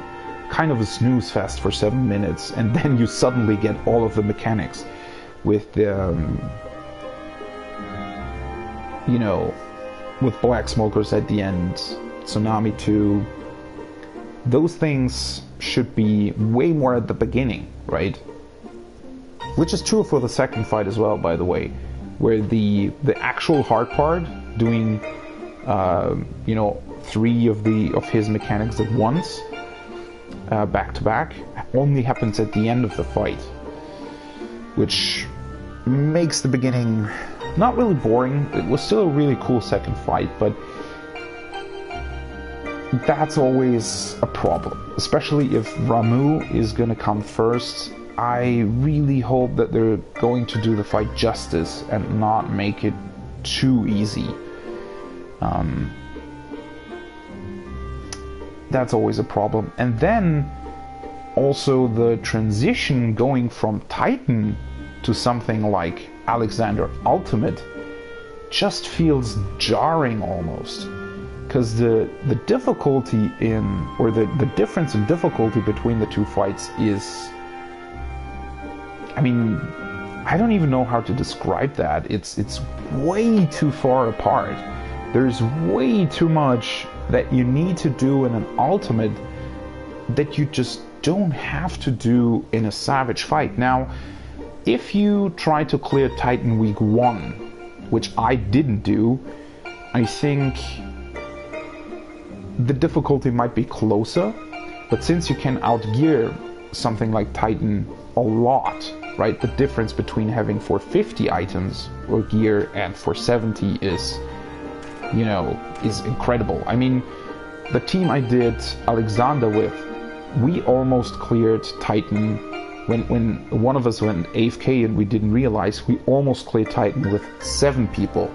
kind of a snooze fest for 7 minutes, and then you suddenly get all of the mechanics with the with Black Smokers at the end, Tsunami 2. Those things should be way more at the beginning, right? Which is true for the second fight as well, by the way, where the actual hard part, doing 3 of his mechanics at once, back to back, only happens at the end of the fight, which makes the beginning not really boring. It was still a really cool second fight, but that's always a problem, especially if Ramu is going to come first. I really hope that they're going to do the fight justice and not make it too easy. That's always a problem. And then also the transition going from Titan to something like Alexander Ultimate just feels jarring almost, because the difficulty in, or the difference in difficulty between the two fights is, I mean, I don't even know how to describe that. It's way too far apart. There's way too much that you need to do in an Ultimate that you just don't have to do in a Savage fight. Now, if you try to clear Titan week 1, which I didn't do, I think the difficulty might be closer, but since you can outgear something like Titan a lot, right? The difference between having 450 items or gear and 470 is, you know, is incredible. I mean, the team I did Alexander with, we almost cleared Titan when one of us went AFK and we didn't realize, we almost cleared Titan with 7 people,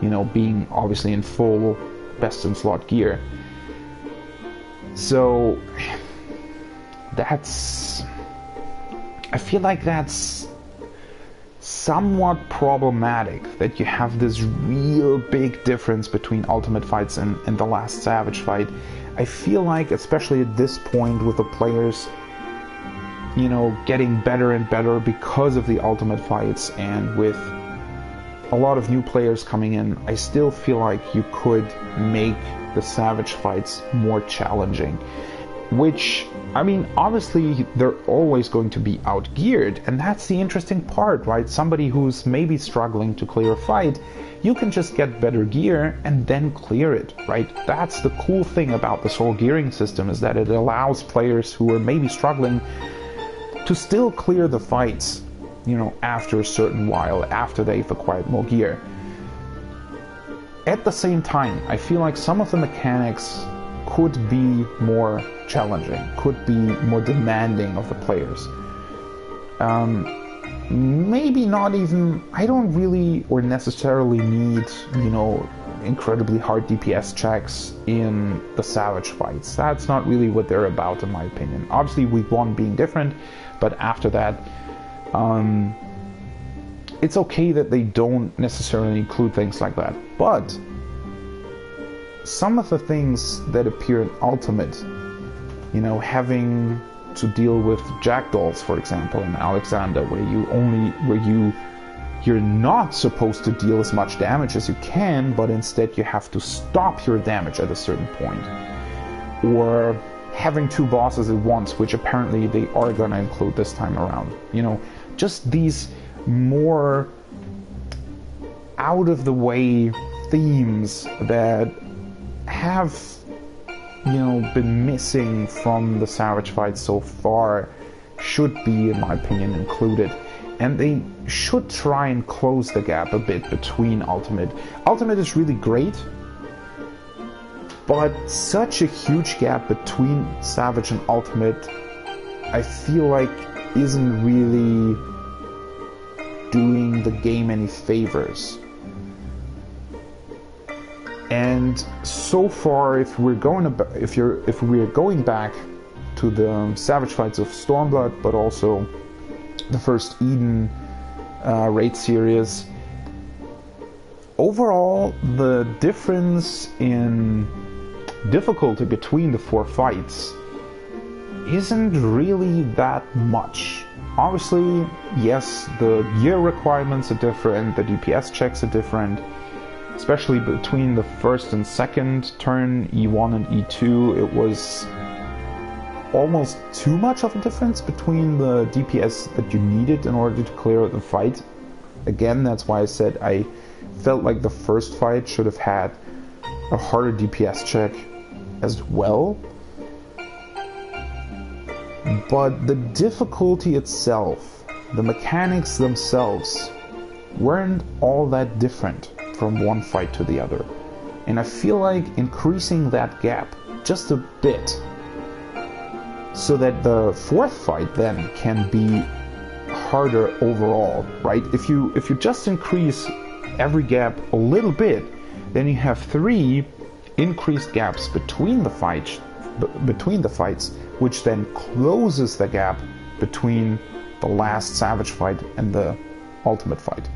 you know, being obviously in full best in slot gear. So that's, I feel like that's somewhat problematic, that you have this real big difference between Ultimate fights and the last Savage fight. I feel like, especially at this point with the players, you know, getting better and better because of the Ultimate fights, and with a lot of new players coming in, I still feel like you could make the Savage fights more challenging. Which, I mean, obviously they're always going to be outgeared, and that's the interesting part, right? Somebody who's maybe struggling to clear a fight, you can just get better gear and then clear it, right? That's the cool thing about this whole gearing system, is that it allows players who are maybe struggling to still clear the fights, you know, after a certain while, after they've acquired more gear. At the same time, I feel like some of the mechanics could be more challenging, could be more demanding of the players. Maybe not even, I don't really or necessarily need, you know, incredibly hard DPS checks in the Savage fights. That's not really what they're about, in my opinion. Obviously week 1 being different, but after that, it's okay that they don't necessarily include things like that. But some of the things that appear in Ultimate, you know, having to deal with Jackdaws, for example, in Alexander, where you're not supposed to deal as much damage as you can, but instead you have to stop your damage at a certain point. Or having 2 bosses at once, which apparently they are going to include this time around. You know, just these more out of the way themes that have, you know, been missing from the Savage fights so far should be, in my opinion, included. And they should try and close the gap a bit between Ultimate. Ultimate is really great, but such a huge gap between Savage and Ultimate, I feel like isn't really doing the game any favors. And so far, if we're going back to the Savage fights of Stormblood, but also the first Eden raid series, overall the difference in difficulty between the 4 fights isn't really that much. Obviously, yes, the gear requirements are different, the DPS checks are different, especially between the first and second turn, E1 and E2, it was almost too much of a difference between the DPS that you needed in order to clear the fight. Again, that's why I said I felt like the first fight should have had a harder DPS check as well. But the difficulty itself, the mechanics themselves, weren't all that different from one fight to the other. And I feel like increasing that gap just a bit, so that the fourth fight then can be harder overall, right? If you just increase every gap a little bit, then you have 3 increased gaps between the fights, which then closes the gap between the last Savage fight and the ultimate fight,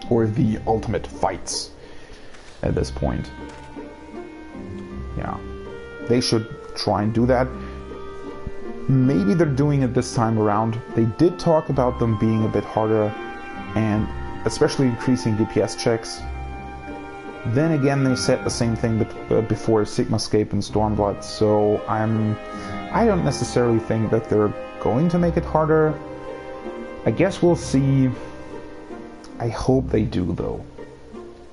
or the ultimate fights at this point. Yeah, they should try and do that. Maybe they're doing it this time around. They did talk about them being a bit harder, and especially increasing DPS checks. Then again, they said the same thing before Sigmascape and Stormblood, so I don't necessarily think that they're going to make it harder. I guess we'll see. I hope they do, though.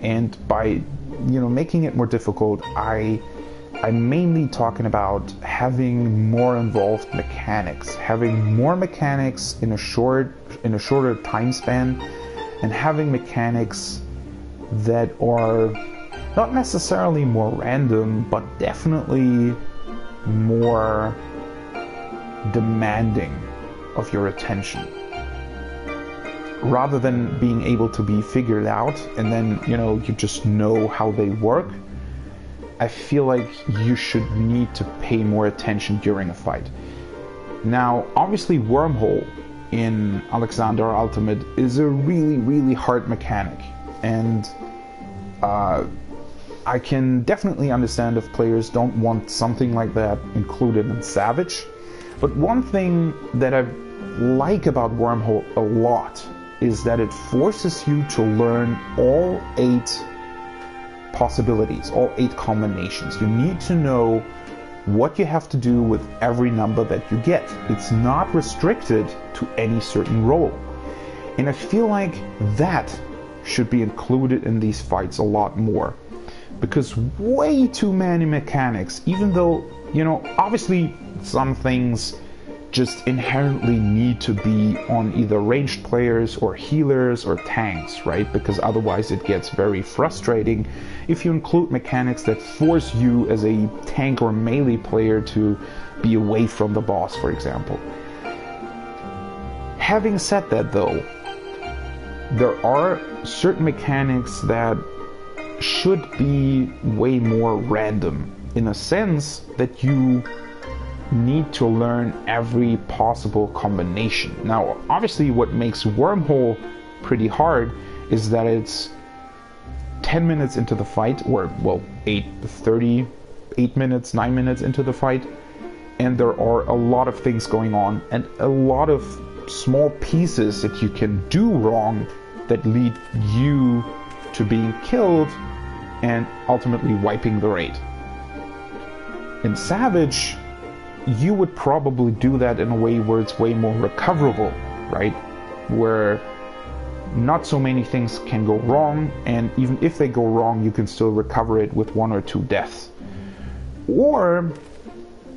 And by, making it more difficult, I'm mainly talking about having more involved mechanics, having more mechanics in a shorter time span, and having mechanics that are not necessarily more random, but definitely more demanding of your attention, rather than being able to be figured out and then you just know how they work. I feel like you should need to pay more attention during a fight. Now, obviously, Wormhole in Alexander Ultimate is a really hard mechanic, and I can definitely understand if players don't want something like that included in Savage. But one thing that I like about Wormhole a lot is that it forces you to learn all 8 possibilities, all 8 combinations. You need to know what you have to do with every number that you get. It's not restricted to any certain role. And I feel like that should be included in these fights a lot more. Because way too many mechanics, even though, obviously some things just inherently need to be on either ranged players or healers or tanks, right? Because otherwise it gets very frustrating if you include mechanics that force you as a tank or melee player to be away from the boss, for example. Having said that, though, there are certain mechanics that should be way more random, in a sense that you need to learn every possible combination. Now, obviously what makes Wormhole pretty hard is that it's 10 minutes into the fight, or 38 minutes, 9 minutes into the fight, and there are a lot of things going on and a lot of small pieces that you can do wrong that lead you to being killed and ultimately wiping the raid. In Savage, you would probably do that in a way where it's way more recoverable, right? Where not so many things can go wrong, and even if they go wrong, you can still recover it with 1 or 2 deaths. Or,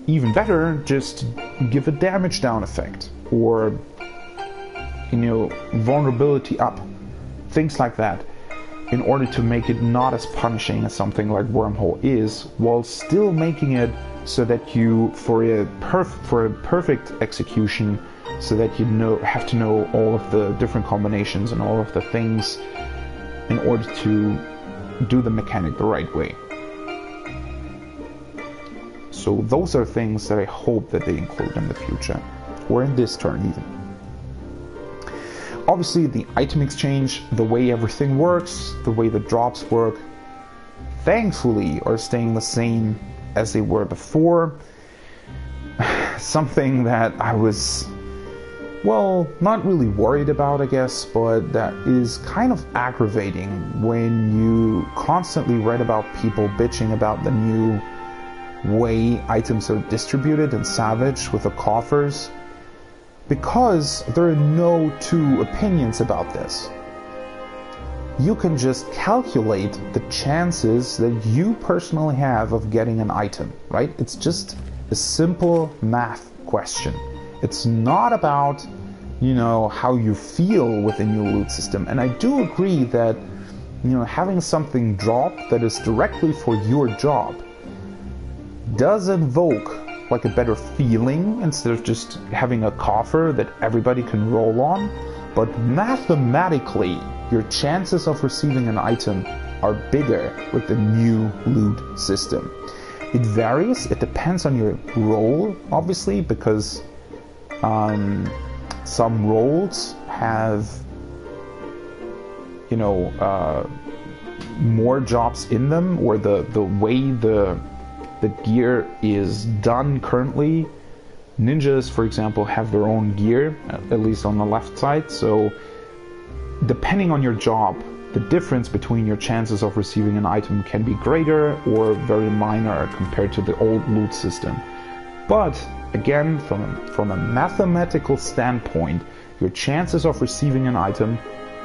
even better, just give a damage down effect, or, vulnerability up, things like that, in order to make it not as punishing as something like Wormhole is, while still making it so that you, for a perfect execution, so that you have to know all of the different combinations and all of the things in order to do the mechanic the right way. So those are things that I hope that they include in the future, or in this turn even. Obviously, the item exchange, the way everything works, the way the drops work, thankfully are staying the same as they were before. Something that I was, not really worried about, I guess, but that is kind of aggravating when you constantly read about people bitching about the new way items are distributed in Savage with the coffers, because there are no 2 opinions about this. You can just calculate the chances that you personally have of getting an item, right? It's just a simple math question. It's not about, how you feel within your loot system. And I do agree that, having something drop that is directly for your job does evoke like a better feeling instead of just having a coffer that everybody can roll on, but mathematically your chances of receiving an item are bigger with the new loot system. It varies, it depends on your role, obviously, because some roles have, you know, more jobs in them, or the way the gear is done currently. Ninjas, for example, have their own gear, at least on the left side, so depending on your job, the difference between your chances of receiving an item can be greater or very minor compared to the old loot system. But again, from a mathematical standpoint, your chances of receiving an item,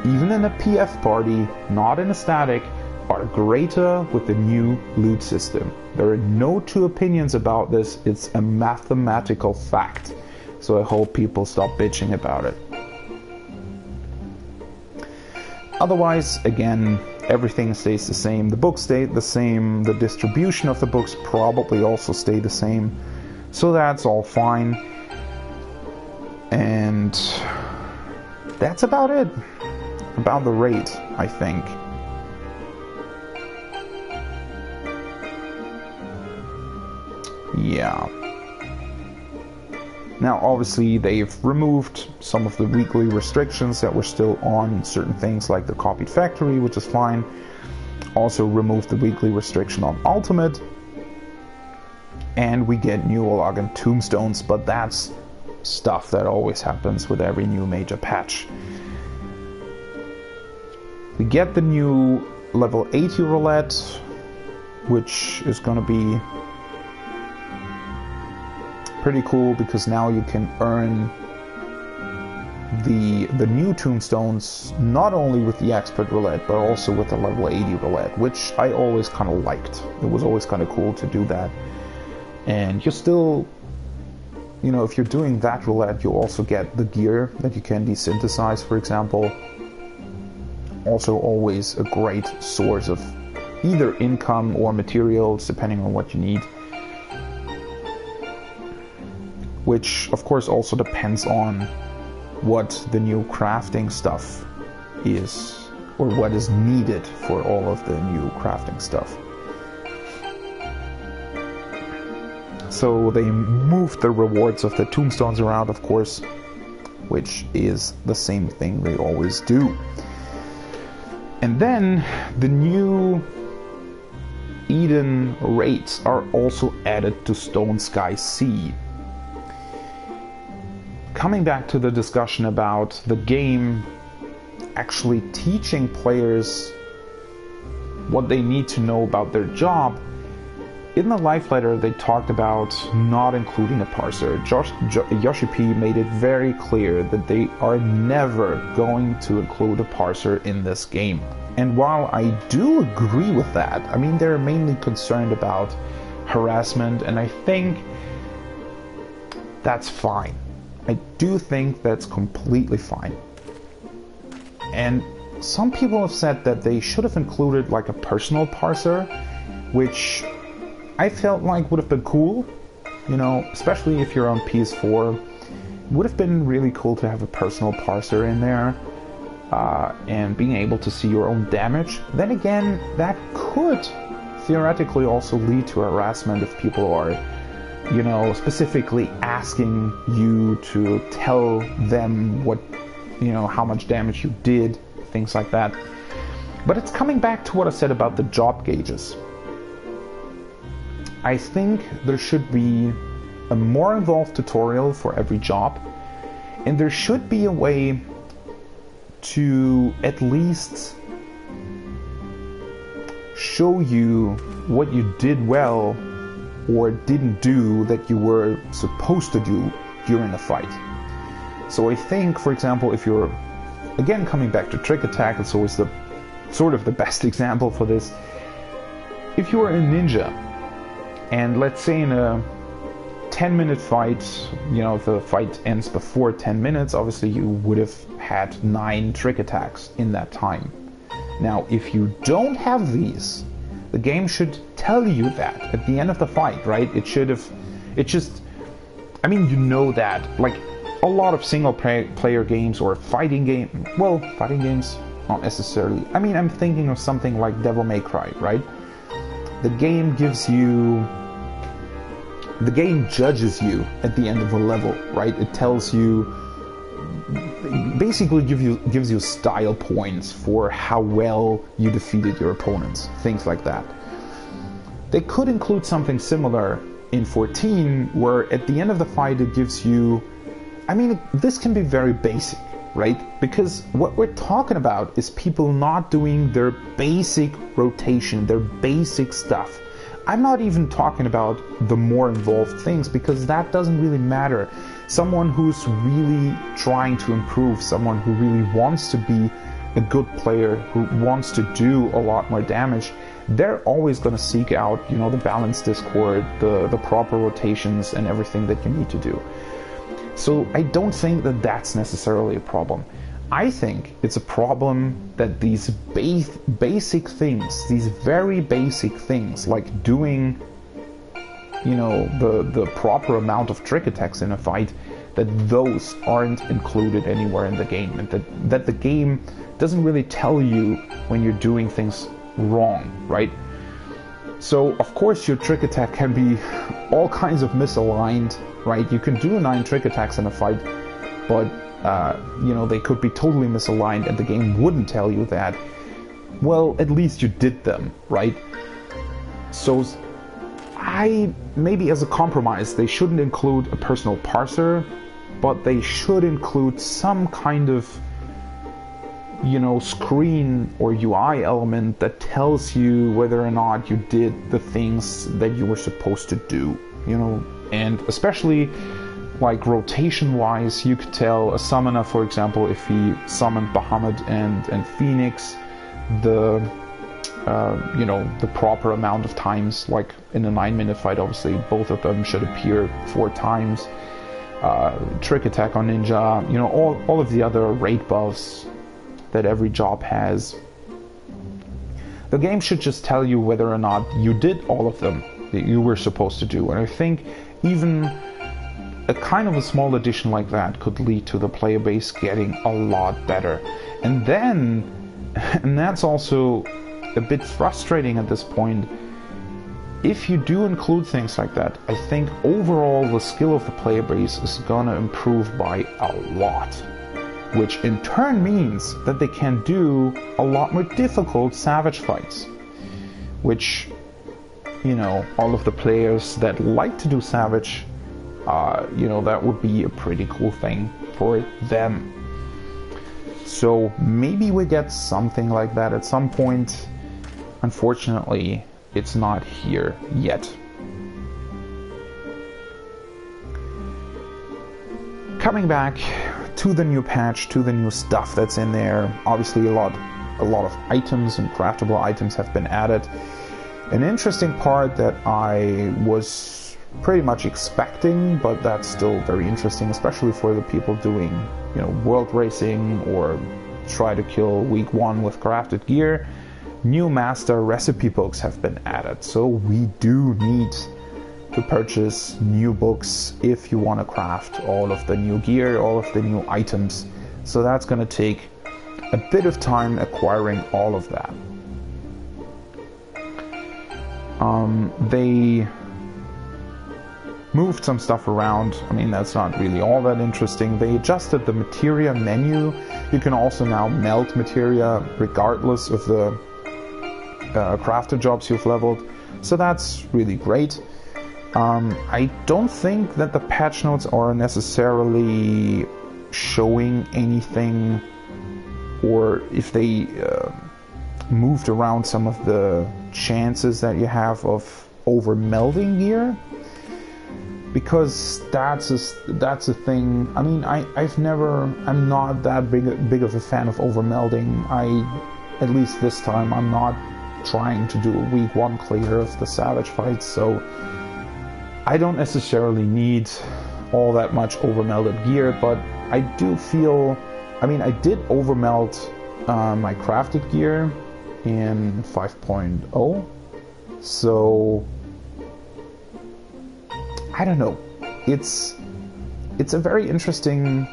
even in a PF party, not in a static, are greater with the new loot system. There are no two opinions about this, it's a mathematical fact. So I hope people stop bitching about it. Otherwise, again, everything stays the same. The books stay the same, the distribution of the books probably also stay the same. So that's all fine. And that's about it. About the rate, I think. Yeah. Now, obviously, they've removed some of the weekly restrictions that were still on certain things like the copied factory, which is fine. Also removed the weekly restriction on Ultimate. And we get new login tombstones, but that's stuff that always happens with every new major patch. We get the new level 80 roulette, which is going to be pretty cool because now you can earn the new tombstones not only with the expert roulette but also with the level 80 roulette, which I always kind of liked. It was always kind of cool to do that. And you still, you know, if you're doing that roulette, you also get the gear that you can desynthesize, for example. Also always a great source of either income or materials depending on what you need. Which of course also depends on what the new crafting stuff is, or what is needed for all of the new crafting stuff. So they moved the rewards of the tombstones around, of course, which is the same thing they always do. And then the new Eden rates are also added to Stone Sky Sea. Coming back to the discussion about the game actually teaching players what they need to know about their job, in the life letter they talked about not including a parser. Yoshi P made it very clear that they are never going to include a parser in this game. And while I do agree with that, I mean, they're mainly concerned about harassment, and I think that's fine. I do think that's completely fine. And some people have said that they should have included like a personal parser, which I felt like would have been cool, you know, especially if you're on PS4. It would have been really cool to have a personal parser in there, and being able to see your own damage. Then again, that could theoretically also lead to harassment if people are, you know, specifically asking you to tell them what, you know, how much damage you did, things like that. But it's coming back to what I said about the job gauges. I think there should be a more involved tutorial for every job, and there should be a way to at least show you what you did well or didn't do that you were supposed to do during a fight. So I think, for example, if you're, again coming back to trick attack, it's always the sort of the best example for this. If you are a ninja, and let's say in a 10-minute fight, you know, if the fight ends before 10 minutes, obviously you would have had 9 trick attacks in that time. Now, if you don't have these, The game should tell you that at the end of the fight, right? I mean, you know that, like, a lot of single-player games or fighting games, not necessarily. I mean, I'm thinking of something like Devil May Cry, right? The game judges you at the end of a level, right? It tells you, basically gives you style points for how well you defeated your opponents, things like that. They could include something similar in 14, where at the end of the fight it gives you, I mean, this can be very basic, right? Because what we're talking about is people not doing their basic rotation, their basic stuff. I'm not even talking about the more involved things, because that doesn't really matter. Someone who's really trying to improve, someone who really wants to be a good player, who wants to do a lot more damage, they're always going to seek out, you know, the balanced discord, the proper rotations and everything that you need to do. So I don't think that that's necessarily a problem. I think it's a problem that these basic things, these very basic things, like doing, you know, the proper amount of trick attacks in a fight, that those aren't included anywhere in the game, and that the game doesn't really tell you when you're doing things wrong, right? So of course your trick attack can be all kinds of misaligned, right? You can do 9 trick attacks in a fight, but you know, they could be totally misaligned and the game wouldn't tell you that. Well, at least you did them, right? So maybe as a compromise, they shouldn't include a personal parser, but they should include some kind of, you know, screen or UI element that tells you whether or not you did the things that you were supposed to do, you know. And especially like rotation wise, you could tell a summoner, for example, if he summoned Bahamut and Phoenix, the you know, the proper amount of times, like in a 9-minute fight, obviously both of them should appear 4 times. Trick attack on Ninja, you know, all of the other raid buffs that every job has. The game should just tell you whether or not you did all of them that you were supposed to do. And I think even a kind of a small addition like that could lead to the player base getting a lot better. And that's also a bit frustrating at this point. If you do include things like that, I think overall the skill of the player base is gonna improve by a lot, which in turn means that they can do a lot more difficult Savage fights, which, you know, all of the players that like to do Savage, you know, that would be a pretty cool thing for them. So maybe we get something like that at some point. Unfortunately, it's not here yet. Coming back to the new patch, to the new stuff that's in there, obviously a lot of items and craftable items have been added. An interesting part that I was pretty much expecting, but that's still very interesting, especially for the people doing, you know, world racing or try to kill week 1 with crafted gear. New master recipe books have been added, so we do need to purchase new books if you want to craft all of the new gear, all of the new items. So that's going to take a bit of time acquiring all of that. They moved some stuff around. I mean, that's not really all that interesting. They adjusted the materia menu. You can also now melt materia regardless of the crafted jobs you've leveled, so that's really great. I don't think that the patch notes are necessarily showing anything, or if they moved around some of the chances that you have of over melding gear, because that's a thing. I mean, I'm not that big of a fan of over melding. At least this time, I'm not trying to do a week 1 clear of the Savage fights, so I don't necessarily need all that much overmelded gear, but I do feel, I mean, I did overmelt my crafted gear in 5.0, So I don't know. It's a very interesting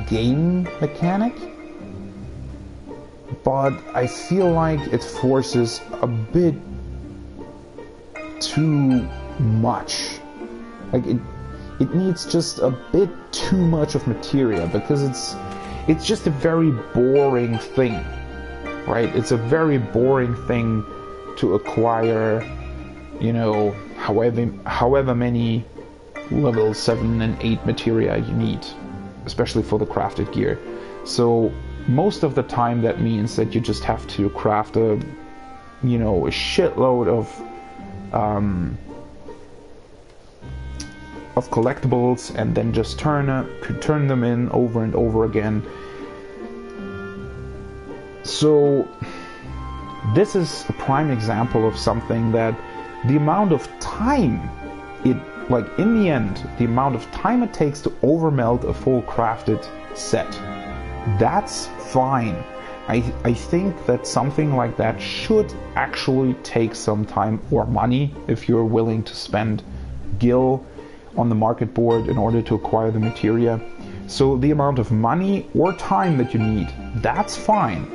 game mechanic, but I feel like it forces a bit too much. Like it needs just a bit too much of materia, because it's just a very boring thing, right? It's a very boring thing to acquire, you know, however many level 7 and 8 materia you need, especially for the crafted gear. So most of the time that means that you just have to craft a shitload of collectibles, and then just turn them in over and over again. So this is a prime example of something that the amount of time in the end, the amount of time it takes to overmelt a full crafted set, that's fine. I think that something like that should actually take some time or money if you're willing to spend gil on the market board in order to acquire the materia. So the amount of money or time that you need, that's fine.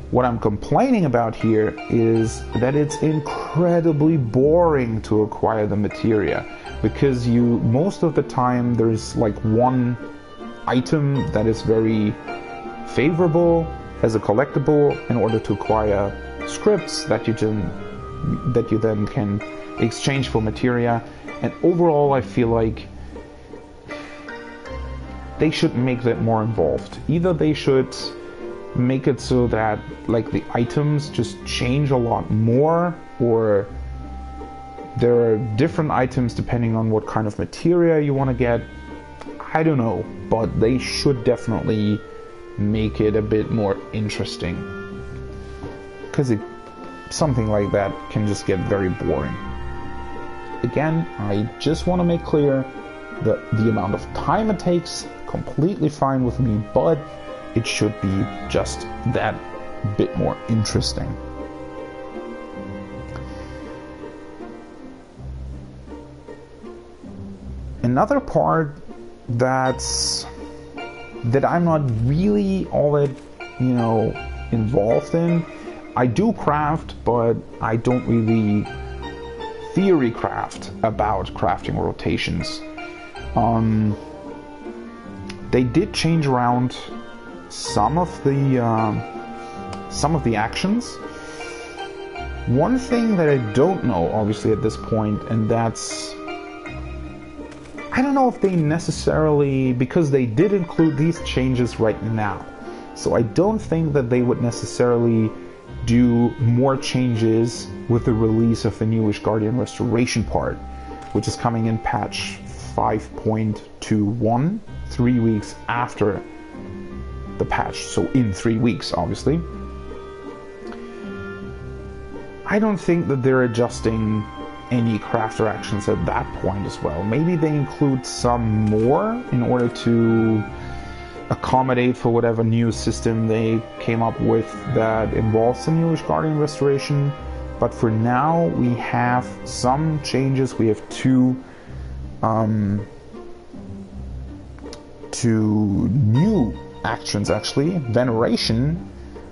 What I'm complaining about here is that it's incredibly boring to acquire the materia, because most of the time there's like one item that is very favorable as a collectible in order to acquire scripts that you then can exchange for materia. And overall, I feel like they should make that more involved. Either they should make it so that like the items just change a lot more, or there are different items depending on what kind of materia you want to get. I don't know, but they should definitely make it a bit more interesting, because something like that can just get very boring. Again, I just want to make clear that the amount of time it takes, completely fine with me, but it should be just that bit more interesting. Another part that I'm not really all that, involved in, I do craft, but I don't really theory craft about crafting rotations. They did change around some of the actions. One thing that I don't know, obviously, at this point, and that's, I don't know if they necessarily, because they did include these changes right now, so I don't think that they would necessarily do more changes with the release of the newish Guardian Restoration part, which is coming in patch 5.21, 3 weeks after the patch, so in 3 weeks, obviously. I don't think that they're adjusting any crafter actions at that point as well. Maybe they include some more in order to accommodate for whatever new system they came up with that involves the newish Guardian Restoration. But for now, we have some changes. We have two new actions, actually. Veneration,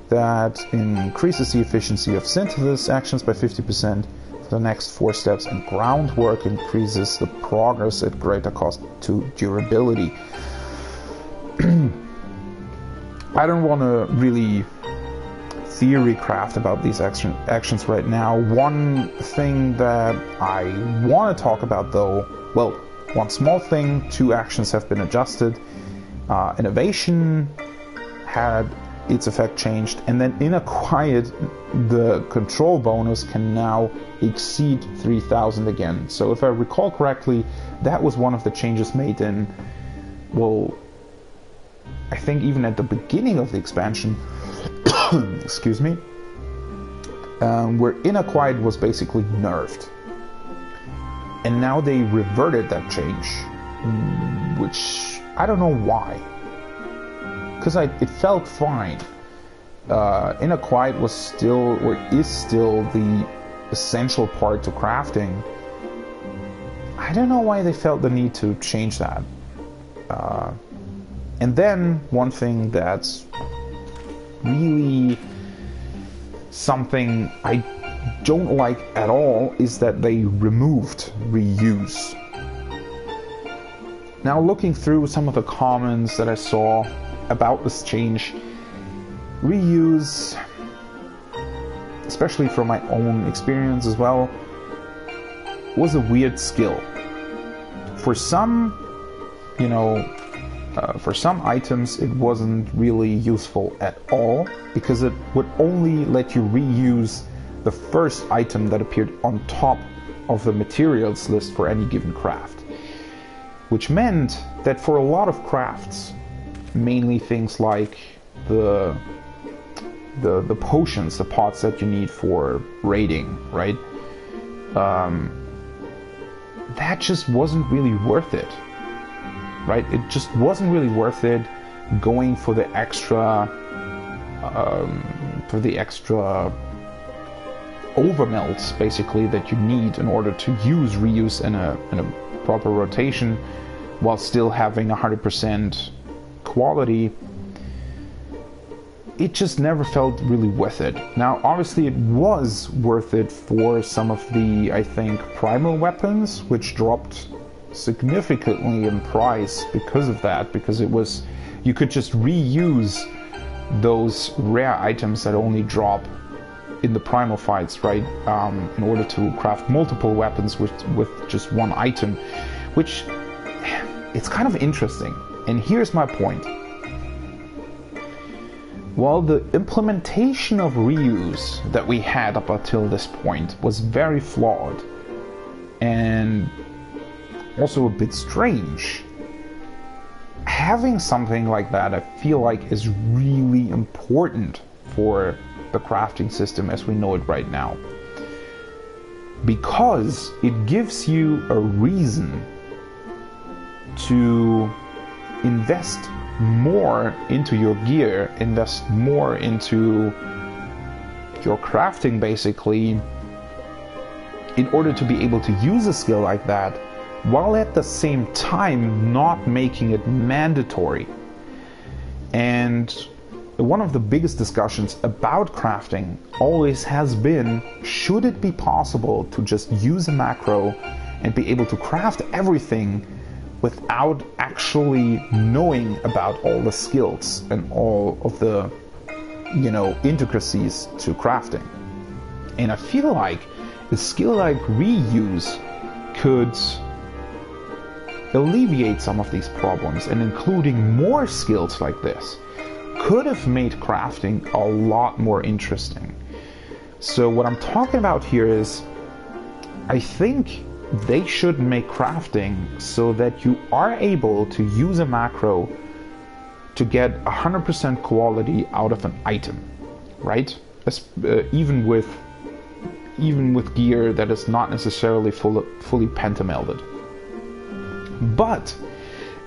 that increases the efficiency of synthesis actions by 50% for the next 4 steps, and groundwork increases the progress at greater cost to durability. I don't want to really theory craft about these actions right now. One thing that I want to talk about, though, well, one small thing, 2 actions have been adjusted. Innovation had its effect changed, and then in a quiet, the control bonus can now exceed 3,000 again. So if I recall correctly, that was one of the changes made in, well, I think even at the beginning of the expansion, excuse me, where Inner Quiet was basically nerfed. And now they reverted that change, which I don't know why. Because it felt fine. Inner Quiet was still, or is still, the essential part to crafting, I don't know why they felt the need to change that. And then one thing that's really something I don't like at all is that they removed reuse. Now, looking through some of the comments that I saw about this change, reuse, especially from my own experience as well, was a weird skill. For some, for some items it wasn't really useful at all, because it would only let you reuse the first item that appeared on top of the materials list for any given craft. Which meant that for a lot of crafts, mainly things like the potions, the pots that you need for raiding, right? That just wasn't really worth it, right? It just wasn't really worth it going for the extra overmelts, basically, that you need in order to use reuse in a proper rotation while still having 100% quality. It just never felt really worth it. Now, obviously it was worth it for some of the, I think, primal weapons, which dropped significantly in price because of that, because it was, you could just reuse those rare items that only drop in the primal fights, right, in order to craft multiple weapons with just one item, which, it's kind of interesting. And here's my point. While the implementation of reuse that we had up until this point was very flawed and also a bit strange, having something like that, I feel like, is really important for the crafting system as we know it right now, because it gives you a reason to invest more into your gear, invest more into your crafting, basically, in order to be able to use a skill like that, while at the same time not making it mandatory. And one of the biggest discussions about crafting always has been, should it be possible to just use a macro and be able to craft everything without actually knowing about all the skills and all of the, intricacies to crafting? And I feel like a skill like reuse could alleviate some of these problems, and including more skills like this could have made crafting a lot more interesting. So what I'm talking about here is, I think they should make crafting so that you are able to use a macro to get 100% quality out of an item, right? Even with gear that is not necessarily fully pentamelded. But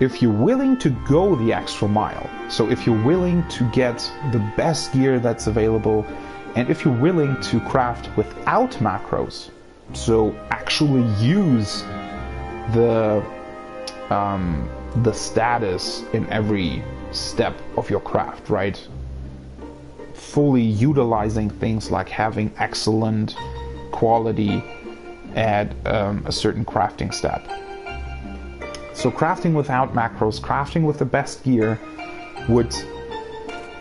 if you're willing to go the extra mile, so if you're willing to get the best gear that's available, and if you're willing to craft without macros, so actually use the status in every step of your craft, right? Fully utilizing things like having excellent quality at a certain crafting step. So crafting without macros, crafting with the best gear, would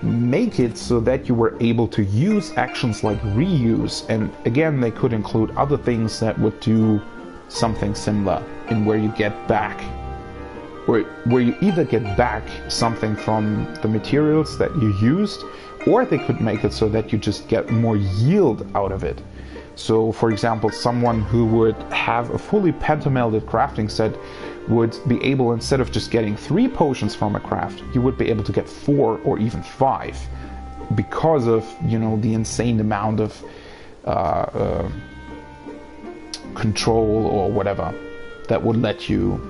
make it so that you were able to use actions like reuse, and again, they could include other things that would do something similar, in where you get back, or where you either get back something from the materials that you used, or they could make it so that you just get more yield out of it. So, for example, someone who would have a fully pentamelded crafting set would be able, instead of just getting 3 potions from a craft, you would be able to get 4 or even 5, because of, the insane amount of control or whatever that would let you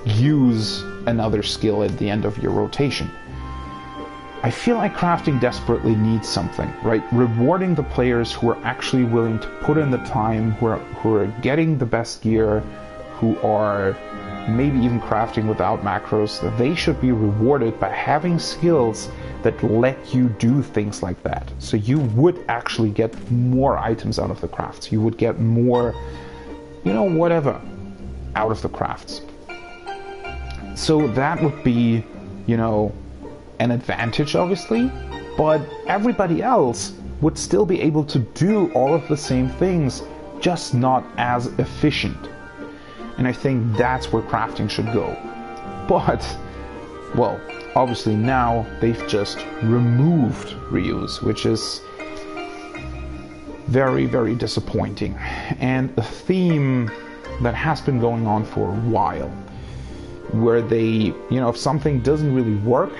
use another skill at the end of your rotation. I feel like crafting desperately needs something, right? Rewarding the players who are actually willing to put in the time, who are getting the best gear, who are maybe even crafting without macros, that they should be rewarded by having skills that let you do things like that. So you would actually get more items out of the crafts. You would get more, whatever out of the crafts. So that would be, an advantage, obviously, but everybody else would still be able to do all of the same things, just not as efficient. And I think that's where crafting should go. But, well, obviously now they've just removed reuse, which is very, very disappointing. And a theme that has been going on for a while, where they, if something doesn't really work,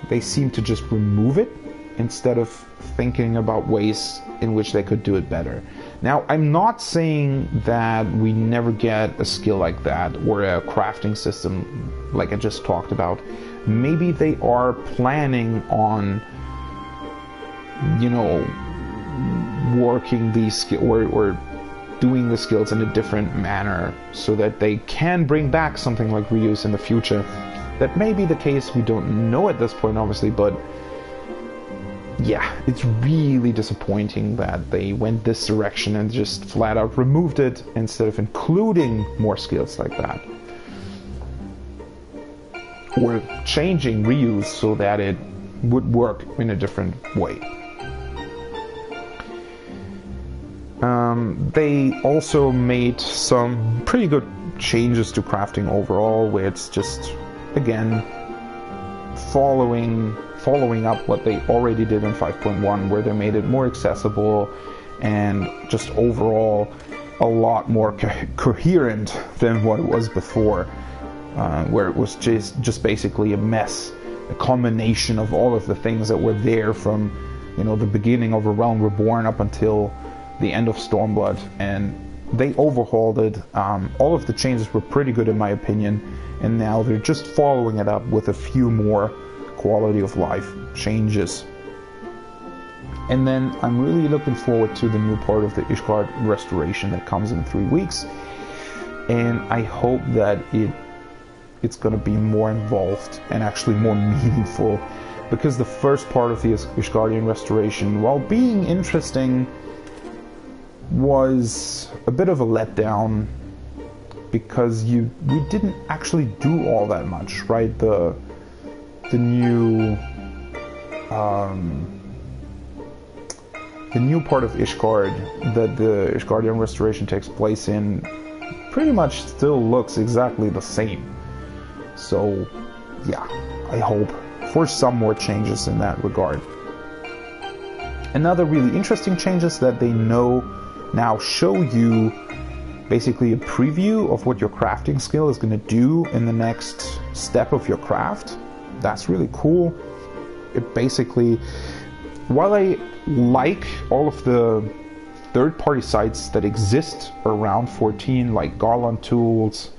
they seem to just remove it instead of thinking about ways in which they could do it better. Now, I'm not saying that we never get a skill like that or a crafting system like I just talked about. Maybe they are planning on, working these skills or doing the skills in a different manner so that they can bring back something like reuse in the future. That may be the case, we don't know at this point, obviously, but yeah, it's really disappointing that they went this direction and just flat out removed it instead of including more skills like that. Or changing reuse so that it would work in a different way. They also made some pretty good changes to crafting overall, where it's just, again, following up what they already did in 5.1, where they made it more accessible and just overall a lot more coherent than what it was before, where it was just basically a mess, a combination of all of the things that were there from the beginning of A Realm Reborn up until the end of Stormblood, and they overhauled it. All of the changes were pretty good in my opinion, and now they're just following it up with a few more quality of life changes. And then I'm really looking forward to the new part of the Ishgard restoration that comes in 3 weeks, and I hope that it's going to be more involved and actually more meaningful, because the first part of the Ishgardian restoration, while being interesting, was a bit of a letdown, because we didn't actually do all that much, right? The new part of Ishgard that the Ishgardian restoration takes place in pretty much still looks exactly the same. So yeah, I hope for some more changes in that regard. Another really interesting change is that they now show you basically a preview of what your crafting skill is going to do in the next step of your craft. That's really cool. It basically, while I like all of the third-party sites that exist around 14, like Garland Tools,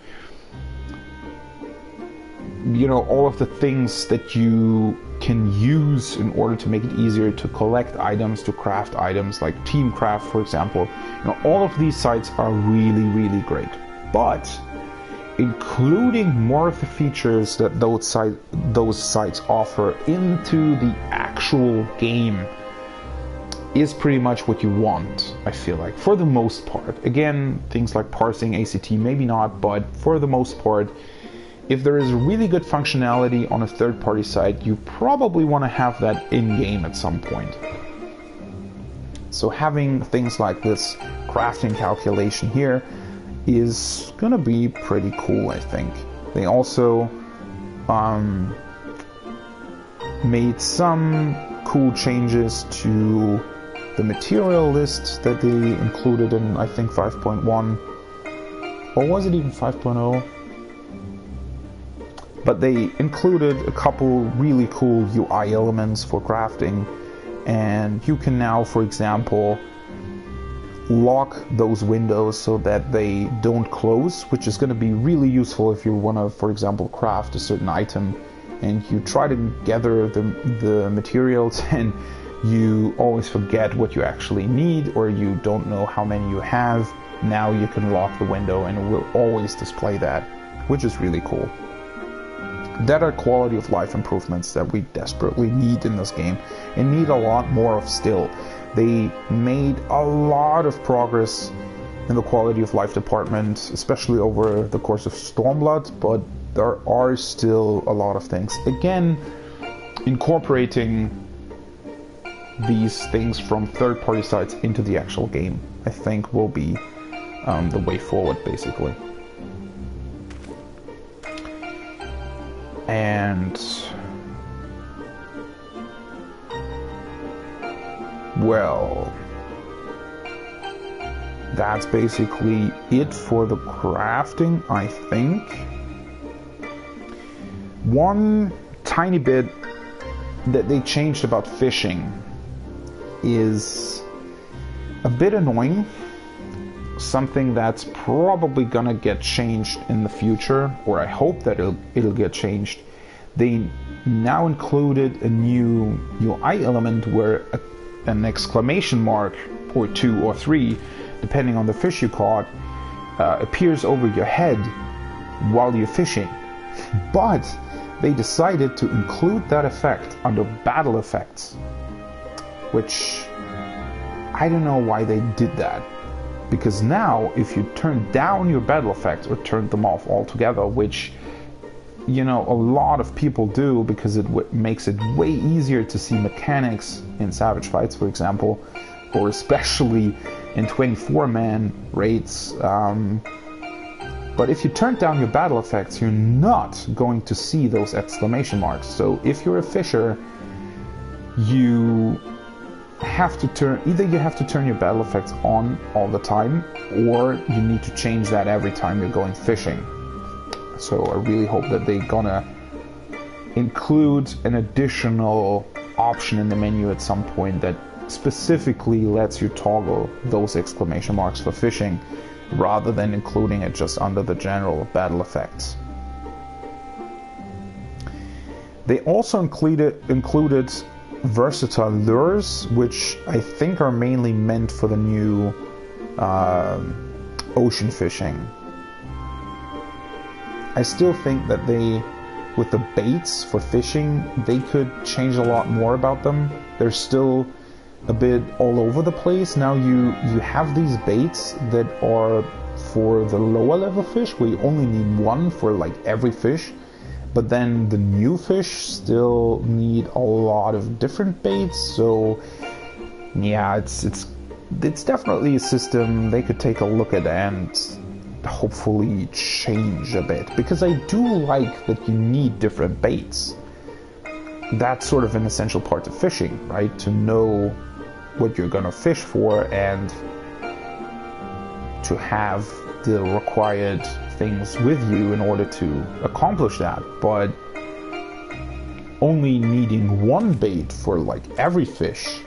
all of the things that you can use in order to make it easier to collect items, to craft items, like Teamcraft, for example. All of these sites are really, really great. But including more of the features that those sites offer into the actual game is pretty much what you want, I feel like, for the most part. Again, things like parsing ACT, maybe not, but for the most part, if there is really good functionality on a third-party site, you probably want to have that in-game at some point. So having things like this crafting calculation here is going to be pretty cool, I think. They also made some cool changes to the material list that they included in, I think, 5.1. Or was it even 5.0? But they included a couple really cool UI elements for crafting, and you can now, for example, lock those windows so that they don't close, which is going to be really useful if you want to, for example, craft a certain item and you try to gather the materials, and you always forget what you actually need, or you don't know how many you have. Now you can lock the window and it will always display that, which is really cool. That are quality of life improvements that we desperately need in this game, and need a lot more of still. They made a lot of progress in the quality of life department, especially over the course of Stormblood, but there are still a lot of things. Again, incorporating these things from third-party sites into the actual game, I think, will be the way forward, basically. And well, that's basically it for the crafting, I think. One tiny bit that they changed about fishing is a bit annoying. Something that's probably gonna get changed in the future, or I hope that it'll get changed. They now included a new UI element where an exclamation mark, or 2 or 3, depending on the fish you caught, appears over your head while you're fishing. But they decided to include that effect under battle effects, which I don't know why they did that. Because now, if you turn down your battle effects or turn them off altogether, which, you know, a lot of people do because it makes it way easier to see mechanics in Savage Fights, for example, or especially in 24-man raids. But if you turn down your battle effects, you're not going to see those exclamation marks. So if you're a fisher, you have to turn your battle effects on all the time, or you need to change that every time you're going fishing. So I really hope that they're gonna include an additional option in the menu at some point that specifically lets you toggle those exclamation marks for fishing, rather than including it just under the general battle effects. They also included versatile lures, which I think are mainly meant for the new ocean fishing. I still think that with the baits for fishing, they could change a lot more about them. They're still a bit all over the place. Now you have these baits that are for the lower level fish, where you only need one for like every fish. But then the new fish still need a lot of different baits, so yeah, it's definitely a system they could take a look at and hopefully change a bit. Because I do like that you need different baits. That's sort of an essential part of fishing, right? To know what you're gonna fish for and to have the required things with you in order to accomplish that. But only needing one bait for like every fish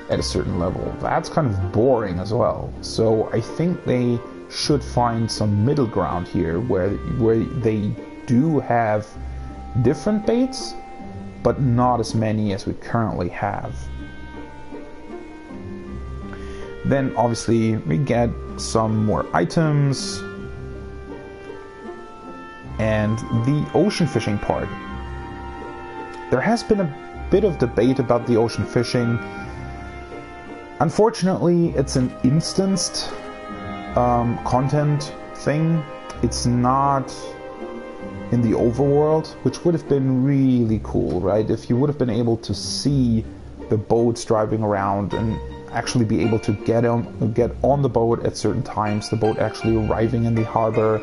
at a certain level, that's kind of boring as well. So I think they should find some middle ground here where they do have different baits, but not as many as we currently have. Then obviously we get some more items. And the ocean fishing part. There has been a bit of debate about the ocean fishing. Unfortunately, it's an instanced content thing. It's not in the overworld, which would have been really cool, right? If you would have been able to see the boats driving around and actually be able to get on the boat at certain times, the boat actually arriving in the harbor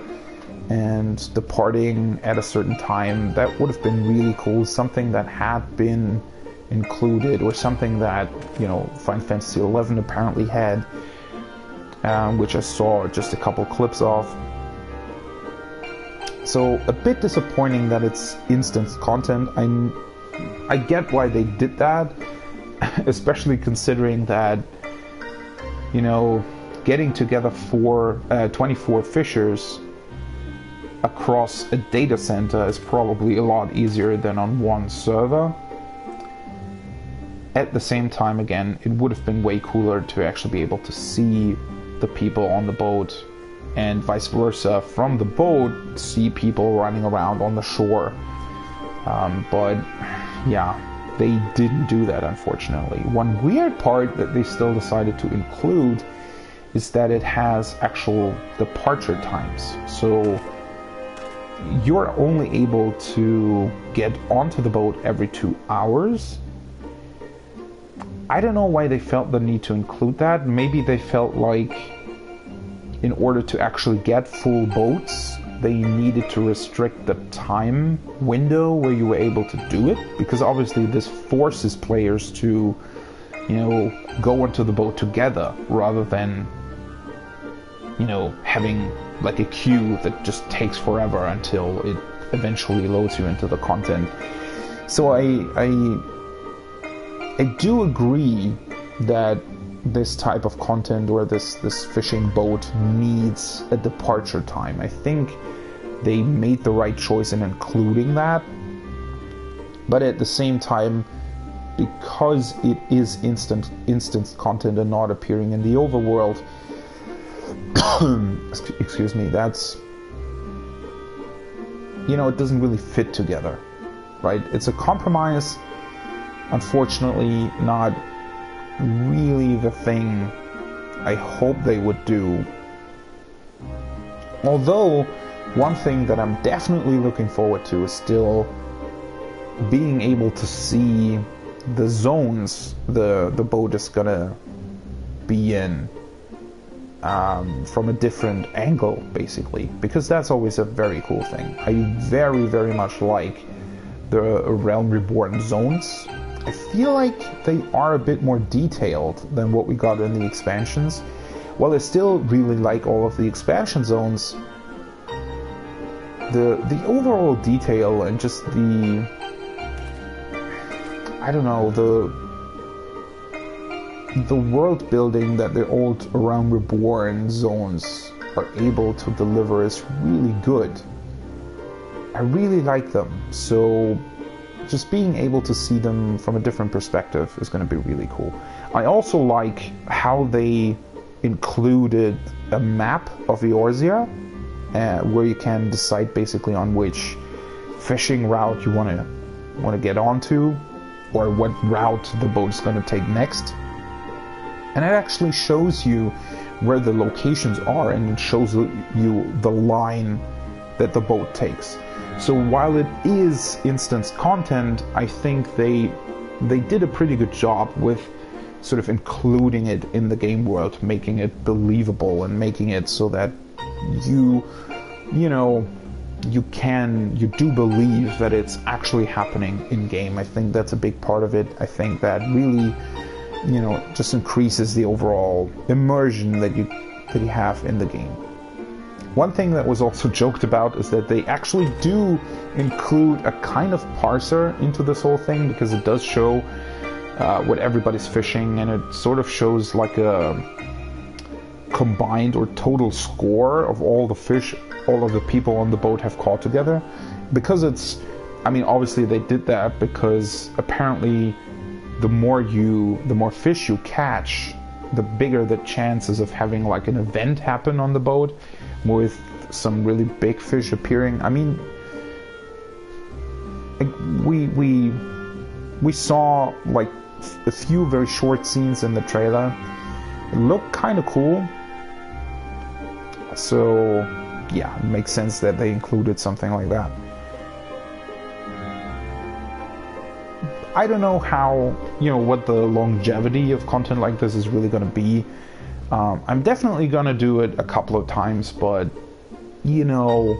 and departing at a certain time, that would have been really cool. Something that had been included, or something that, you know, Final Fantasy XI apparently had, which I saw just a couple clips of. So a bit disappointing that it's instant content. I get why they did that, especially considering that, you know, getting together 24 fishers across a data center is probably a lot easier than on one server. At the same time, again, it would have been way cooler to actually be able to see the people on the boat, and vice versa, from the boat see people running around on the shore. But yeah, they didn't do that, unfortunately. One weird part that they still decided to include is that it has actual departure times. So you're only able to get onto the boat every 2 hours. I don't know why they felt the need to include that. Maybe they felt like in order to actually get full boats, they needed to restrict the time window where you were able to do it, because obviously this forces players to, you know, go into the boat together rather than, you know, having like a queue that just takes forever until it eventually loads you into the content. So I do agree that this type of content, or this fishing boat, needs a departure time. I think they made the right choice in including that, but at the same time, because it is instant content and not appearing in the overworld, excuse me, that's, you know, it doesn't really fit together, right? It's a compromise. Unfortunately, not really the thing I hope they would do. Although, one thing that I'm definitely looking forward to is still being able to see the zones the boat is gonna be in from a different angle, basically, because that's always a very cool thing. I very, very much like the Realm Reborn zones. I feel like they are a bit more detailed than what we got in the expansions. While I still really like all of the expansion zones, the overall detail and just the, I don't know, the world building that the old Realm Reborn zones are able to deliver is really good. I really like them, so just being able to see them from a different perspective is going to be really cool. I also like how they included a map of Eorzea, where you can decide basically on which fishing route you want to get onto, or what route the boat's going to take next. And it actually shows you where the locations are, and it shows you the line that the boat takes. So while it is instance content, I think they did a pretty good job with sort of including it in the game world, making it believable and making it so that you do believe that it's actually happening in game. I think that's a big part of it. I think that really, you know, just increases the overall immersion that you have in the game. One thing that was also joked about is that they actually do include a kind of parser into this whole thing, because it does show what everybody's fishing, and it sort of shows like a combined or total score of all the fish all of the people on the boat have caught together. Because it's, I mean, obviously they did that because apparently the more fish you catch, the bigger the chances of having like an event happen on the boat with some really big fish appearing. I mean, we saw like a few very short scenes in the trailer. It looked kind of cool. So yeah, it makes sense that they included something like that. I don't know how, you know, what the longevity of content like this is really going to be. I'm definitely going to do it a couple of times, but, you know,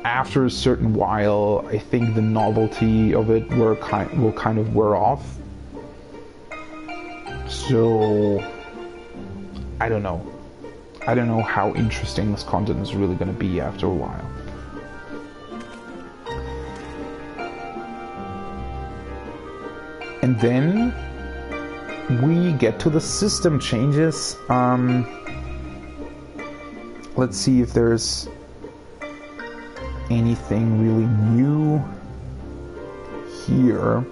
after a certain while, I think the novelty of it will kind of wear off. So, I don't know. I don't know how interesting this content is really going to be after a while. And then we get to the system changes. Let's see if there's anything really new here.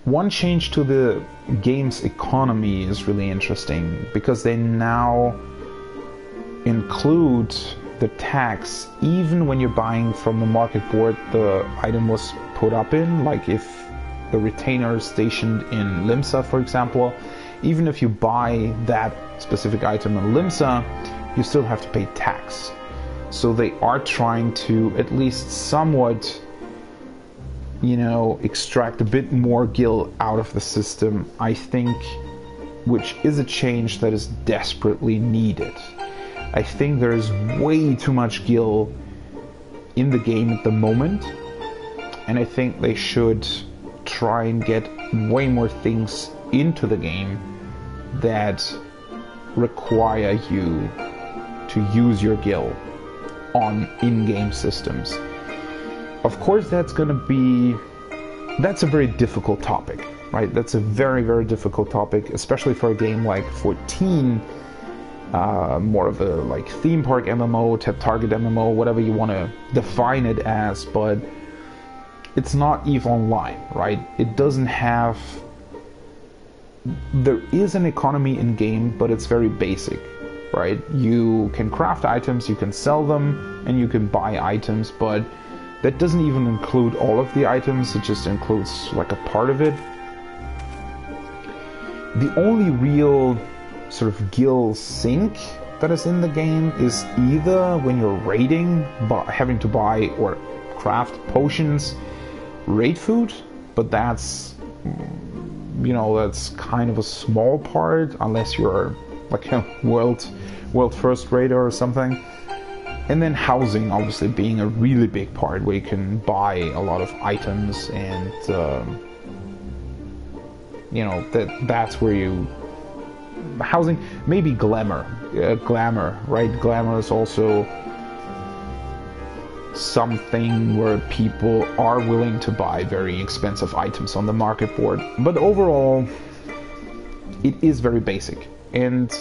One change to the game's economy is really interesting, because they now include the tax even when you're buying from the market board the item was put up in. Like if the retainer is stationed in Limsa, for example, even if you buy that specific item in Limsa, you still have to pay tax. So they are trying to at least somewhat, you know, extract a bit more gil out of the system, I think, which is a change that is desperately needed. I think there is way too much gil in the game at the moment, and I think they should try and get way more things into the game that require you to use your gil on in-game systems. Of course, that's a very difficult topic, right? That's a very, very difficult topic, especially for a game like 14, more of a like theme park MMO, target MMO, whatever you want to define it as, but it's not EVE Online, right? It doesn't have... There is an economy in game, but it's very basic, right? You can craft items, you can sell them, and you can buy items, but that doesn't even include all of the items, it just includes like a part of it. The only real sort of gil sink that is in the game is either when you're raiding, having to buy or craft potions, raid food, but that's, you know, that's kind of a small part, unless you're like a world first raider or something. And then housing, obviously, being a really big part, where you can buy a lot of items, and you know, that's where you... Housing, maybe glamour, right? Glamour is also something where people are willing to buy very expensive items on the market board. But overall, it is very basic, and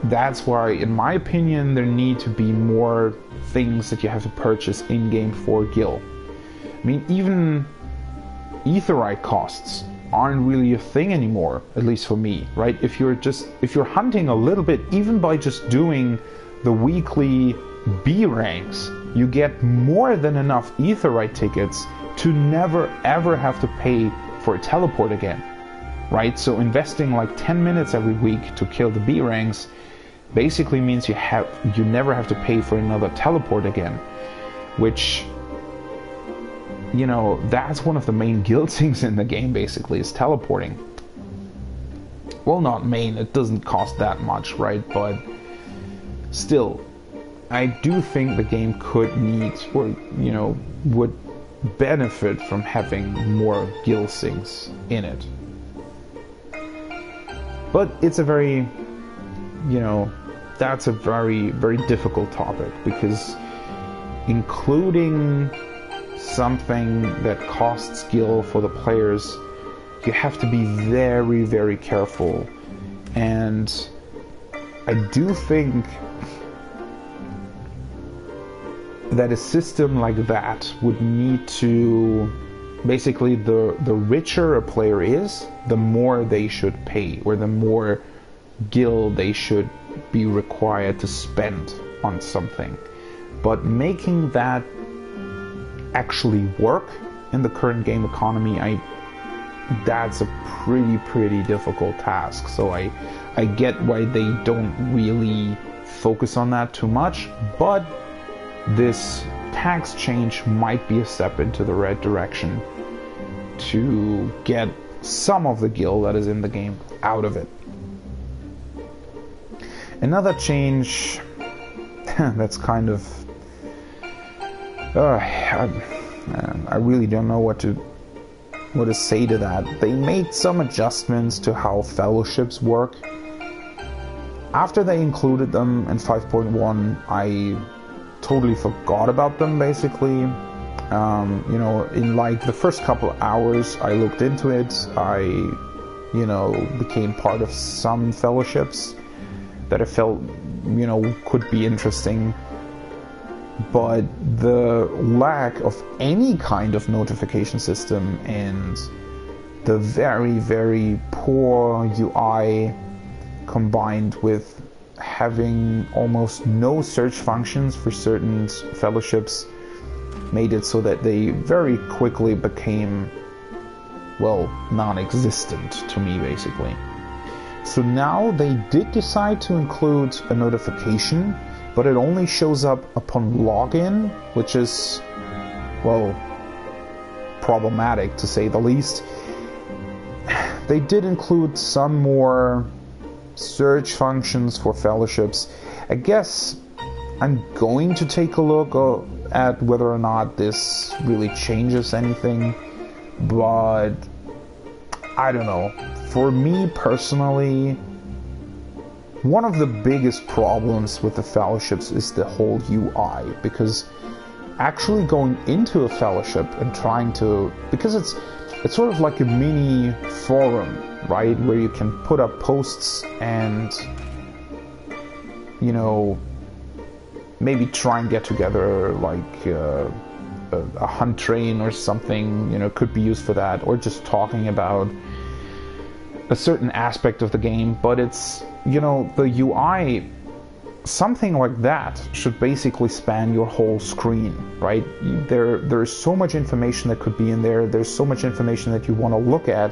that's why, in my opinion, there need to be more things that you have to purchase in-game for gil. I mean, even aetheryte costs aren't really a thing anymore, at least for me, right? If you're hunting a little bit, even by just doing the weekly B ranks, you get more than enough aetheryte tickets to never ever have to pay for a teleport again, right? So investing like 10 minutes every week to kill the B ranks basically means you never have to pay for another teleport again, which, you know, that's one of the main guild things in the game, basically, is teleporting. Well, not main, it doesn't cost that much, right? But still, I do think the game could need, or, you know, would benefit from having more guild things in it. But it's a very, you know, that's a very, very difficult topic, because including something that costs skill for the players, you have to be very, very careful. And I do think that a system like that would need to, basically, the richer a player is, the more they should pay, or the more gil they should be required to spend on something. But making that actually work in the current game economy, that's a pretty difficult task. So I get why they don't really focus on that too much, but this tax change might be a step into the right direction to get some of the gil that is in the game out of it. Another change that's kind of... I really don't know what to say to that. They made some adjustments to how fellowships work. After they included them in 5.1, I totally forgot about them, basically. You know, in like the first couple of hours I looked into it, I became part of some fellowships that I felt, could be interesting. But the lack of any kind of notification system and the very, very poor UI combined with having almost no search functions for certain fellowships made it so that they very quickly became, non-existent to me, basically. So now they did decide to include a notification, but it only shows up upon login, which is, problematic to say the least. They did include some more search functions for fellowships. I guess I'm going to take a look at whether or not this really changes anything, but I don't know. For me personally, one of the biggest problems with the fellowships is the whole UI, because actually going into a fellowship and trying to, because it's sort of like a mini forum, right, where you can put up posts and maybe try and get together like a hunt train or something, could be used for that, or just talking about a certain aspect of the game. But it's, the UI, something like that should basically span your whole screen, right? There's so much information that could be in there. There's so much information that you want to look at,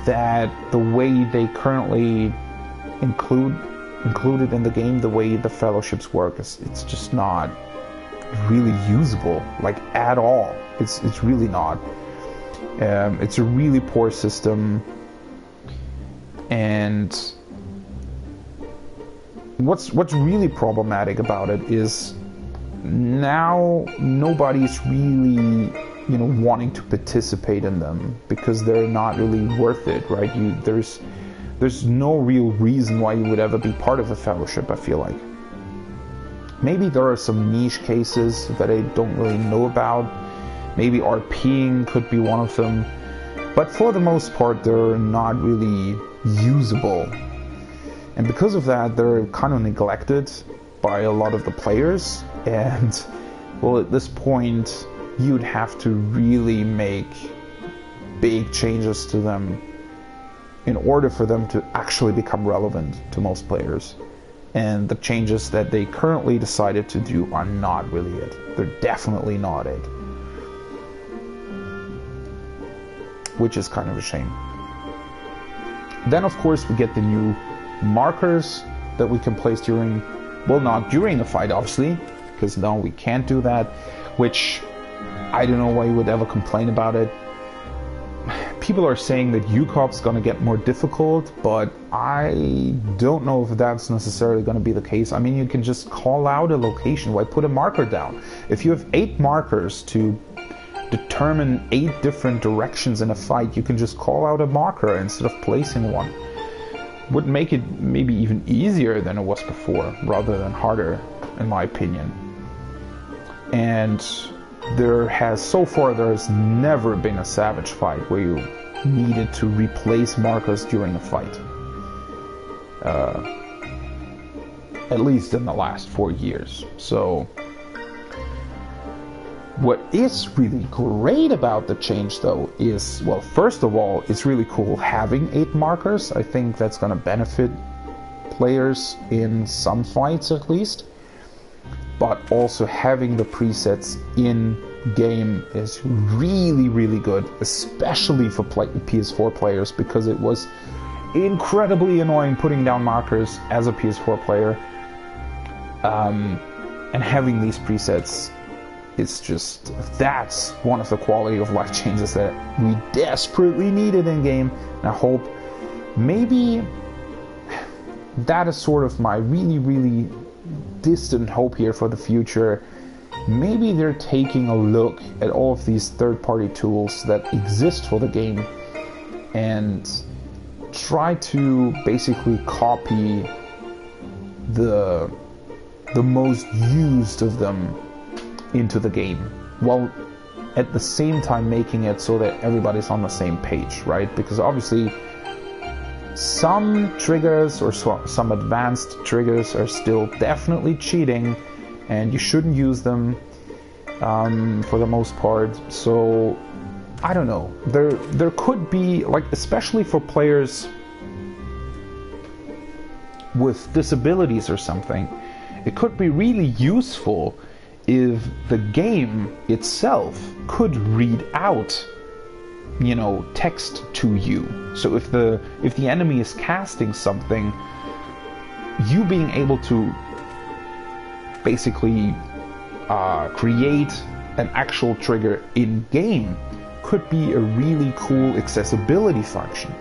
that the way they currently included in the game, the way the fellowships work, it's just not really usable, like, at all. It's really not. It's a really poor system, and what's really problematic about it is now nobody's really wanting to participate in them because they're not really worth it, right? There's no real reason why you would ever be part of a fellowship, I feel like. Maybe there are some niche cases that I don't really know about. Maybe RPing could be one of them. But for the most part, they're not really usable. And because of that, they're kind of neglected by a lot of the players. And, at this point, you'd have to really make big changes to them in order for them to actually become relevant to most players. And the changes that they currently decided to do are not really it. They're definitely not it. Which is kind of a shame. Then, of course, we get the new markers that we can place during, not during the fight, obviously, because no, we can't do that, which I don't know why you would ever complain about it. People are saying that UCOP's going to get more difficult, but I don't know if that's necessarily going to be the case. I mean, you can just call out a location. Why put a marker down? If you have 8 markers to determine 8 different directions in a fight, you can just call out a marker instead of placing one. Would make it maybe even easier than it was before, rather than harder, in my opinion. And there has never been a Savage fight where you needed to replace markers during a fight. At least in the last 4 years. So what is really great about the change, though, is, first of all, it's really cool having 8 markers. I think that's going to benefit players in some fights, at least. But also having the presets in-game is really, really good, especially for PS4 players, because it was incredibly annoying putting down markers as a PS4 player. And having these presets, that's one of the quality of life changes that we desperately needed in-game. And I hope maybe that is sort of my really, really distant hope here for the future. Maybe they're taking a look at all of these third-party tools that exist for the game and try to basically copy the most used of them into the game, while at the same time making it so that everybody's on the same page, right? Because obviously some triggers or some advanced triggers are still definitely cheating, and you shouldn't use them for the most part. So I don't know, there could be, like, especially for players with disabilities or something, it could be really useful if the game itself could read out, you know, text to you. So if the enemy is casting something, you being able to basically create an actual trigger in game could be a really cool accessibility function.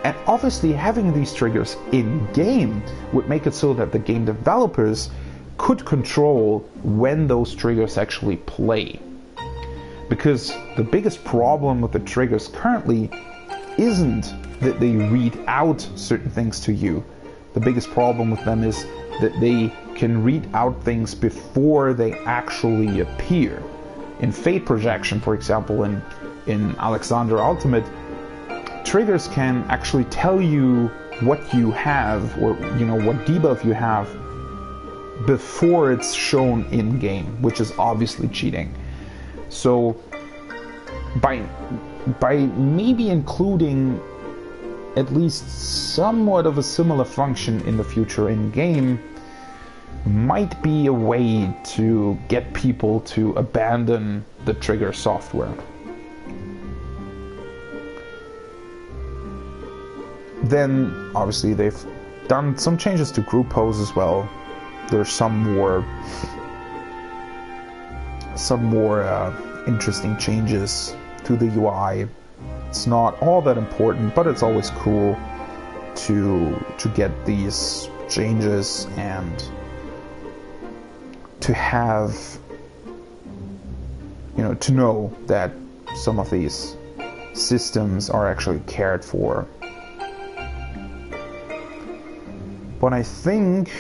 And obviously having these triggers in game would make it so that the game developers could control when those triggers actually play. Because the biggest problem with the triggers currently isn't that they read out certain things to you. The biggest problem with them is that they can read out things before they actually appear. In Fate Projection, for example, in Alexander Ultimate, triggers can actually tell you what you have, or, you know, what debuff you have before it's shown in game, which is obviously cheating. So by maybe including at least somewhat of a similar function in the future in game might be a way to get people to abandon the trigger software. Then obviously they've done some changes to group pose as well. There's some more interesting changes to the UI. It's not all that important, but it's always cool to get these changes and to have, you know, to know that some of these systems are actually cared for. But I think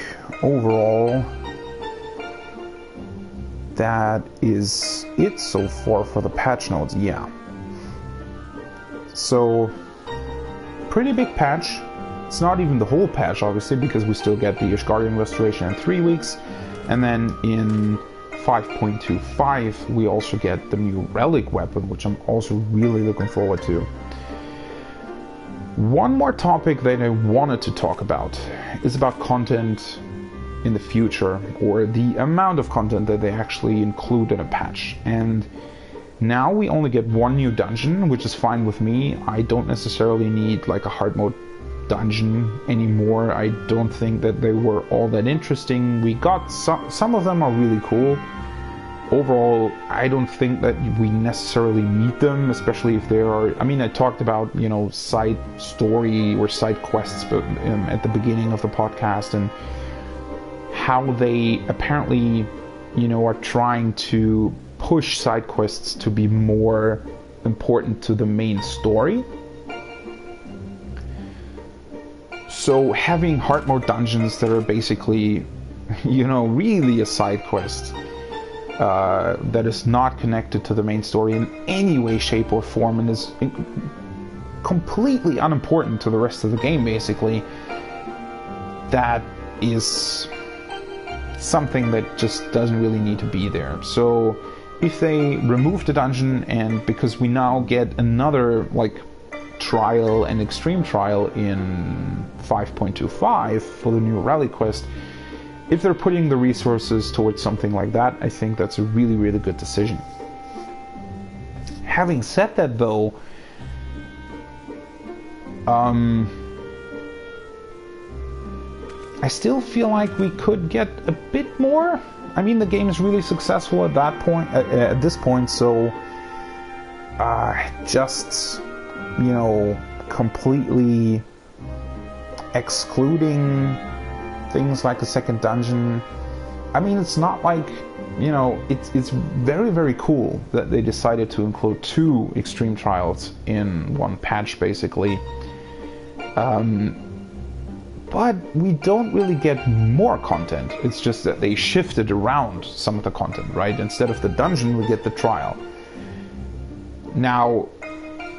overall that is it so far for the patch notes. Yeah. So pretty big patch. It's not even the whole patch, obviously, because we still get the Ishgarian restoration in 3 weeks. And then in 5.25 we also get the new relic weapon, which I'm also really looking forward to. One more topic that I wanted to talk about is about content in the future, or the amount of content that they actually include in a patch. And now we only get one new dungeon, which is fine with me. I don't necessarily need like a hard mode dungeon anymore. I don't think that they were all that interesting. We got some of them are really cool. Overall, I don't think that we necessarily need them, especially if there are, I mean, I talked about, you know, side story or side quests at the beginning of the podcast, and how they apparently, you know, are trying to push side quests to be more important to the main story. So having hard mode dungeons that are basically, you know, really a side quest that is not connected to the main story in any way, shape, or form, and is completely unimportant to the rest of the game, basically, that is something that just doesn't really need to be there. So if they remove the dungeon, and because we now get another like trial and extreme trial in 5.25 for the new rally quest, if they're putting the resources towards something like that, I think that's a really, really good decision. Having said that, though, I still feel like we could get a bit more. I mean, the game is really successful at that point, at this point, so just, you know, completely excluding things like a second dungeon. I mean, it's not like, you know, it's very, very cool that they decided to include 2 extreme trials in one patch, basically. But we don't really get more content. It's just that they shifted around some of the content, right? Instead of the dungeon, we get the trial. Now,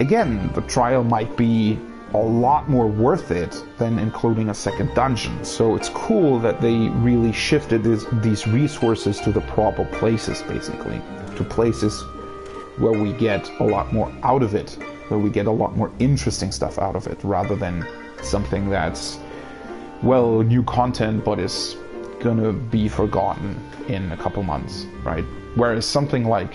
again, the trial might be a lot more worth it than including a second dungeon. So it's cool that they really shifted these resources to the proper places, basically. To places where we get a lot more out of it, where we get a lot more interesting stuff out of it, rather than something that's, well, new content, but is gonna be forgotten in a couple months, right? Whereas something like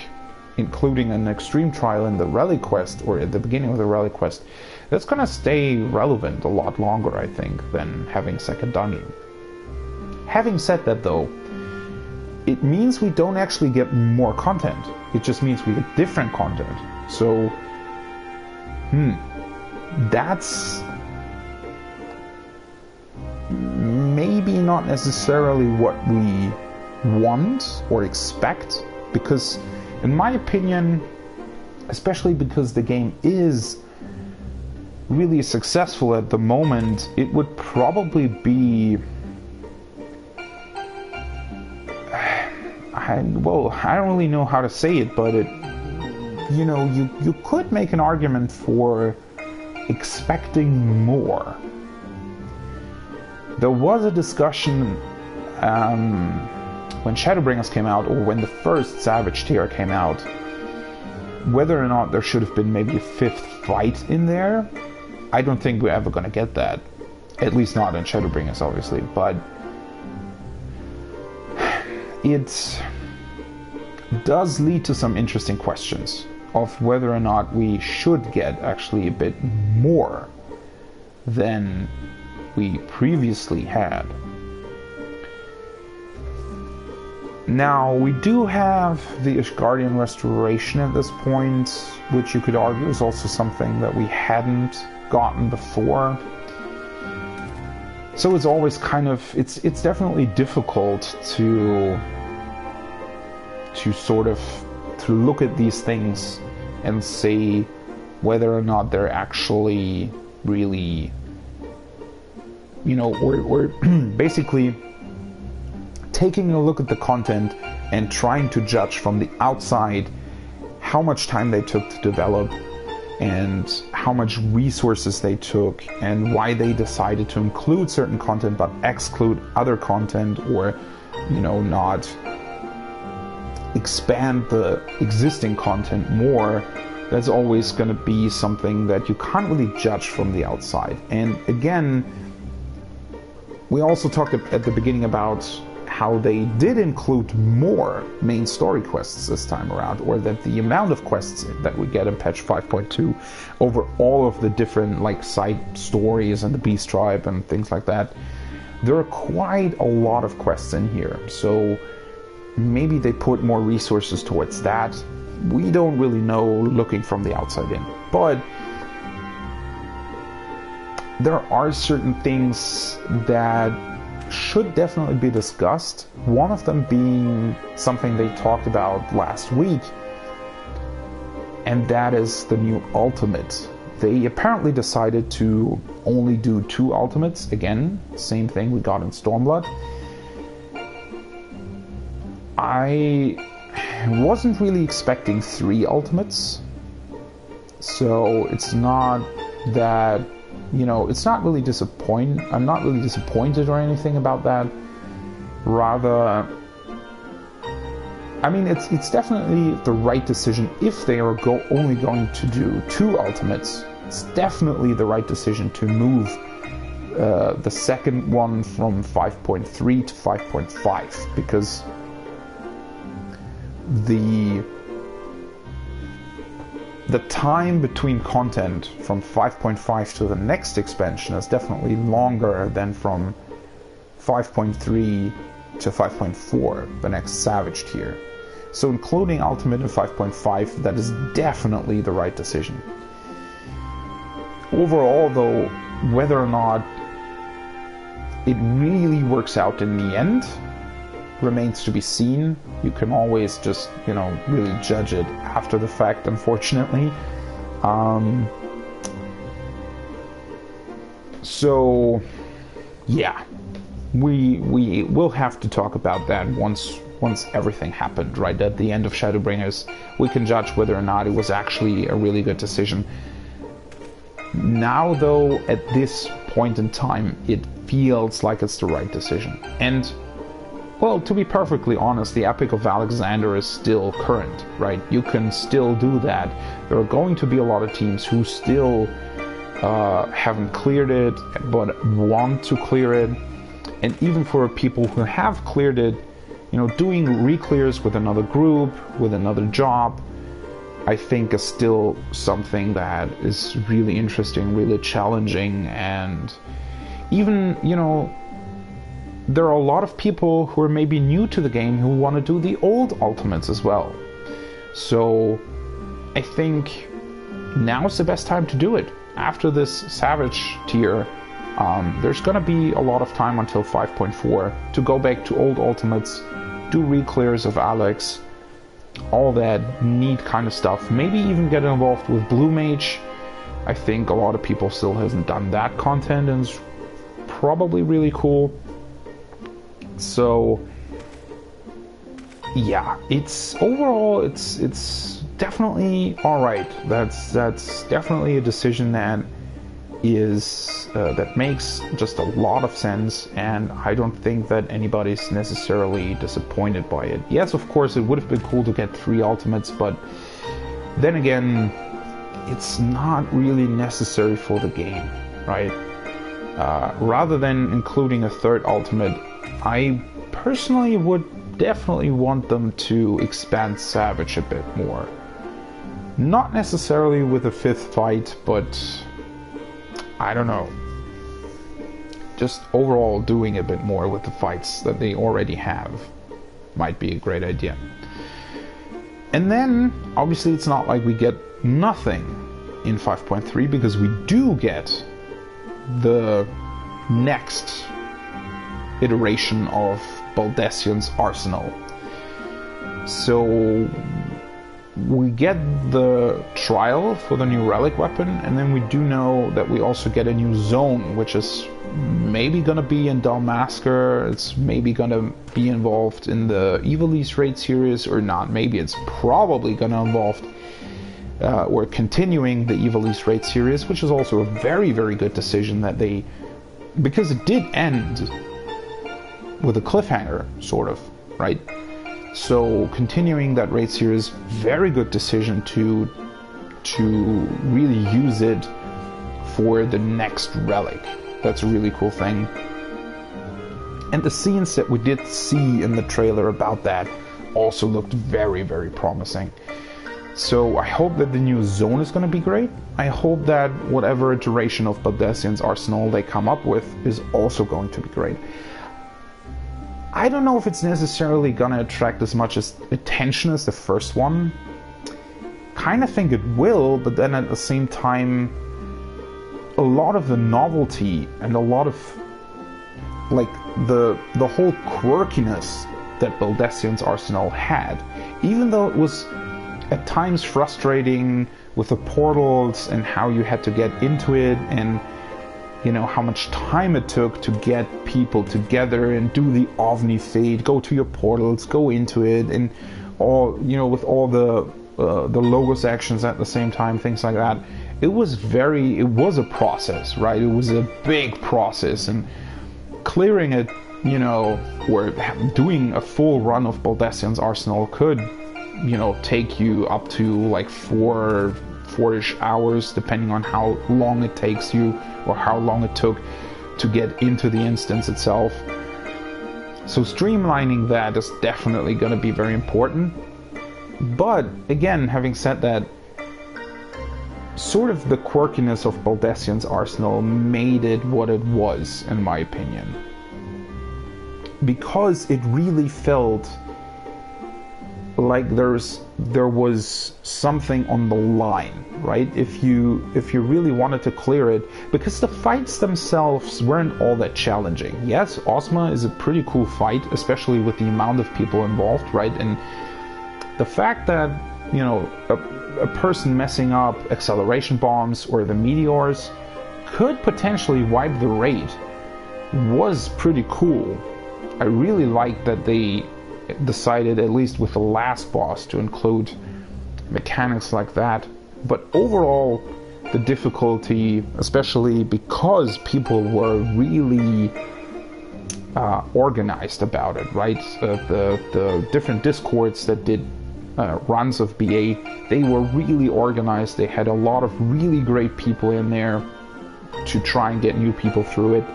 including an extreme trial in the rally quest, or at the beginning of the rally quest, that's gonna stay relevant a lot longer, I think, than having second dungeon. Having said that, though, it means we don't actually get more content. It just means we get different content. So, that's maybe not necessarily what we want or expect, because in my opinion, especially because the game is really successful at the moment, it would probably be, I don't really know how to say it, but you could make an argument for expecting more. There was a discussion when Shadowbringers came out, or when the first Savage tier came out, whether or not there should have been maybe a fifth fight in there. I don't think we're ever going to get that. At least not in Shadowbringers, obviously. But it does lead to some interesting questions of whether or not we should get actually a bit more than we previously had. Now, we do have the Ishgardian Restoration at this point, which you could argue is also something that we hadn't gotten before. So it's always kind of, it's definitely difficult to sort of to look at these things and say whether or not they're actually really, or basically taking a look at the content and trying to judge from the outside how much time they took to develop and how much resources they took and why they decided to include certain content but exclude other content, or not expand the existing content more. That's always going to be something that you can't really judge from the outside. And again, we also talked at the beginning about how they did include more main story quests this time around, or that the amount of quests that we get in patch 5.2 over all of the different side stories and the Beast Tribe and things like that, there are quite a lot of quests in here. So maybe they put more resources towards that. We don't really know looking from the outside in. But there are certain things that should definitely be discussed. One of them being something they talked about last week, and that is the new ultimate. They apparently decided to only do 2 ultimates. Again, same thing we got in Stormblood. I wasn't really expecting 3 ultimates, so it's not that, it's not really disappointing. I'm not really disappointed or anything about that. Rather, I mean, it's definitely the right decision if they are only going to do 2 ultimates. It's definitely the right decision to move the second one from 5.3 to 5.5, because the time between content from 5.5 to the next expansion is definitely longer than from 5.3 to 5.4, the next Savage tier. So including Ultimate in 5.5, that is definitely the right decision. Overall, though, whether or not it really works out in the end remains to be seen. You can always just, really judge it after the fact, unfortunately. So, yeah, we will have to talk about that once once everything happened, right? At the end of Shadowbringers, we can judge whether or not it was actually a really good decision. Now, though, at this point in time, it feels like it's the right decision. And, well, to be perfectly honest, the Epic of Alexander is still current, right? You can still do that. There are going to be a lot of teams who still haven't cleared it, but want to clear it. And even for people who have cleared it, you know, doing re-clears with another group, with another job, I think is still something that is really interesting, really challenging. And even, you know, there are a lot of people who are maybe new to the game who want to do the old ultimates as well. So I think now's the best time to do it. After this Savage tier, there's going to be a lot of time until 5.4 to go back to old ultimates, do re-clears of Alex, all that neat kind of stuff. Maybe even get involved with Blue Mage. I think a lot of people still haven't done that content, and it's probably really cool. So yeah, it's overall it's definitely all right. That's definitely a decision that is that makes just a lot of sense, and I don't think that anybody's necessarily disappointed by it. Yes, of course, it would have been cool to get 3 ultimates, but then again, it's not really necessary for the game, right? Rather than including a 3rd ultimate, I personally would definitely want them to expand Savage a bit more. Not necessarily with a 5th fight, but I don't know. Just overall doing a bit more with the fights that they already have might be a great idea. And then, obviously, it's not like we get nothing in 5.3, because we do get the next iteration of Baldesion's arsenal. So we get the trial for the new relic weapon, and then we do know that we also get a new zone, which is maybe gonna be in Dalmasker. It's maybe gonna be involved in the Ivalice raid series, or not. Maybe it's probably gonna involve or continuing the Ivalice raid series, which is also a very, very good decision that they, because it did end with a cliffhanger, sort of, right? So continuing that raid series, very good decision to really use it for the next relic. That's a really cool thing. And the scenes that we did see in the trailer about that also looked very, very promising. So I hope that the new zone is going to be great. I hope that whatever iteration of Baldesion's arsenal they come up with is also going to be great. I don't know if it's necessarily gonna attract as much attention as the first one. Kind of think it will, but then at the same time, a lot of the novelty and a lot of like the whole quirkiness that Baldesion's arsenal had, even though it was at times frustrating with the portals and how you had to get into it, and you know how much time it took to get people together and do the OVNI fade, go to your portals, go into it, and all, you know, with all the Logos actions at the same time, things like that. It was a process, right? It was a big process, and clearing it, you know, or doing a full run of Baldesion's arsenal could, you know, take you up to like 4-ish hours, depending on how long it takes you or how long it took to get into the instance itself. So streamlining that is definitely going to be very important. But again, having said that, sort of the quirkiness of Baldesion's arsenal made it what it was, in my opinion, because it really felt like there was something on the line, right? If you really wanted to clear it, because the fights themselves weren't all that challenging. Yes, Ozma is a pretty cool fight, especially with the amount of people involved, right? And the fact that, you know, a person messing up acceleration bombs or the meteors could potentially wipe the raid was pretty cool. I really liked that they decided, at least with the last boss, to include mechanics like that. But overall, the difficulty, especially because people were really organized about it, right? The different discords that did runs of BA, they were really organized. They had a lot of really great people in there to try and get new people through it.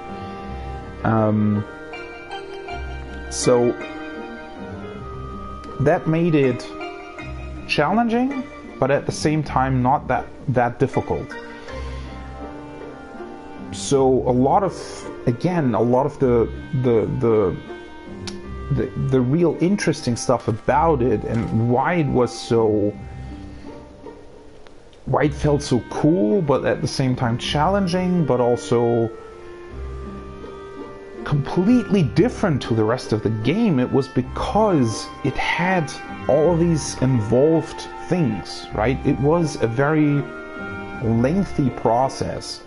So that made it challenging, but at the same time not that difficult. So a lot of the real interesting stuff about it, and why it felt so cool, but at the same time challenging, but also completely different to the rest of the game, it was because it had all these involved things, right? It was a very lengthy process.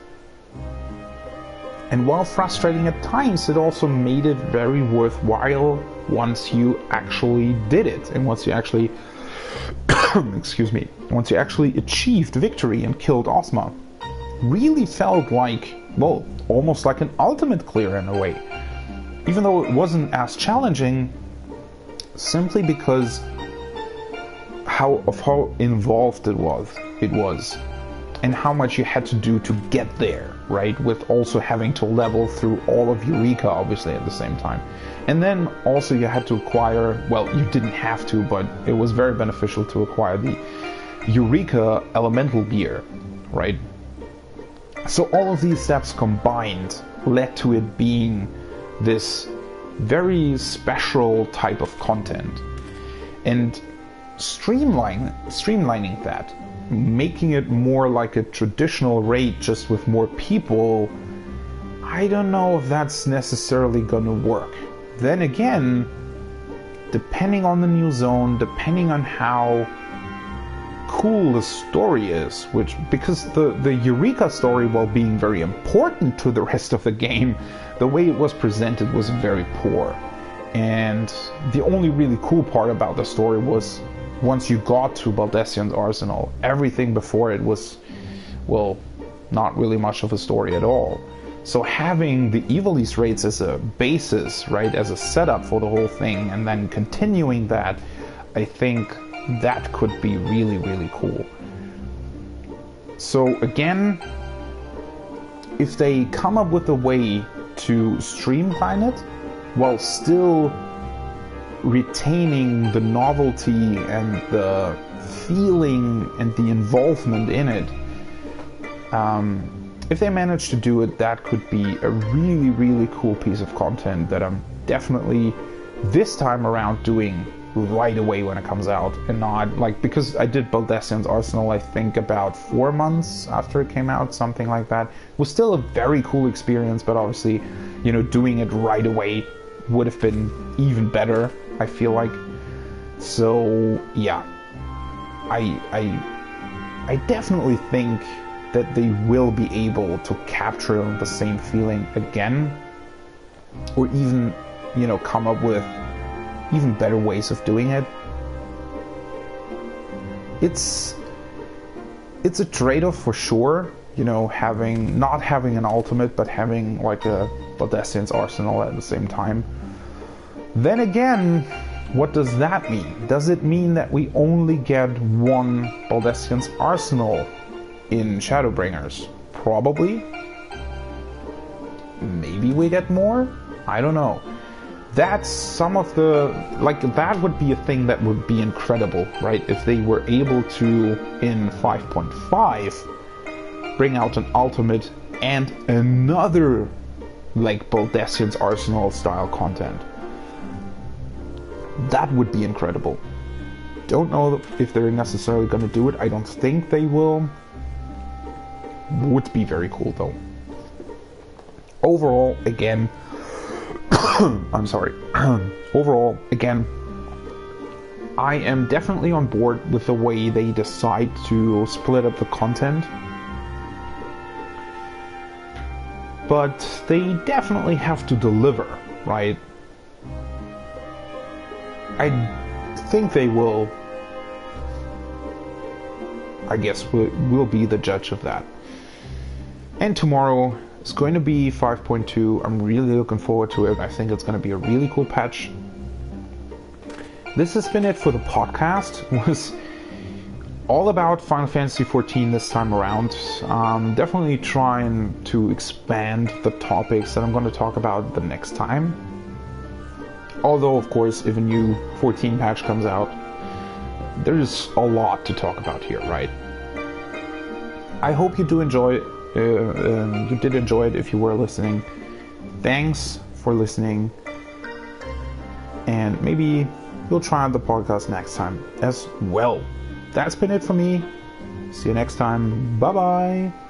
And while frustrating at times, it also made it very worthwhile once you actually did it, and once you actually once you actually achieved victory and killed Ozma. Really felt like, well, almost like an ultimate clear in a way. Even though it wasn't as challenging, simply because how involved it was, and how much you had to do to get there, right? With also having to level through all of Eureka, obviously, at the same time. And then also you had to acquire, well, you didn't have to, but it was very beneficial to acquire the Eureka elemental gear, right? So all of these steps combined led to it being this very special type of content. And streamlining that, making it more like a traditional raid just with more people, I don't know if that's necessarily gonna work. Then again, depending on the new zone, depending on how cool the story is, because the Eureka story, while being very important to the rest of the game, the way it was presented was very poor. And the only really cool part about the story was once you got to Baldesion's arsenal. Everything before it was, well, not really much of a story at all. So having the Evilise raids as a basis, right, as a setup for the whole thing, and then continuing that, I think that could be really, really cool. So again, if they come up with a way to streamline it while still retaining the novelty and the feeling and the involvement in it, if they manage to do it, that could be a really, really cool piece of content that I'm definitely this time around doing right away when it comes out, and not like, because I did Baldesion's Arsenal I think about 4 months after it came out, something like that. It was still a very cool experience, but obviously, you know, doing it right away would have been even better, I feel like. So yeah, I definitely think that they will be able to capture the same feeling again, or even, you know, come up with even better ways of doing it. It's a trade-off for sure, you know, not having an ultimate, but having like a Baldesion's Arsenal at the same time. Then again, what does that mean? Does it mean that we only get one Baldesion's Arsenal in Shadowbringers? Probably. Maybe we get more? I don't know. That's some of the, like, that would be a thing that would be incredible, right? If they were able to, in 5.5, bring out an ultimate and another, like, Baldesion's Arsenal style content. That would be incredible. Don't know if they're necessarily going to do it. I don't think they will. Would be very cool, though. Overall, again, I'm sorry. Overall, again, I am definitely on board with the way they decide to split up the content. But they definitely have to deliver, right? I think they will, I guess, will be the judge of that. And tomorrow is going to be 5.2. I'm really looking forward to it. I think it's going to be a really cool patch. This has been it for the podcast. It was all about Final Fantasy XIV this time around. Definitely trying to expand the topics that I'm going to talk about the next time. Although, of course, if a new 14 patch comes out, there's a lot to talk about here, right? I hope you do enjoy it. You did enjoy it if you were listening. Thanks for listening. And maybe we'll try out the podcast next time as well. That's been it for me. See you next time. Bye-bye.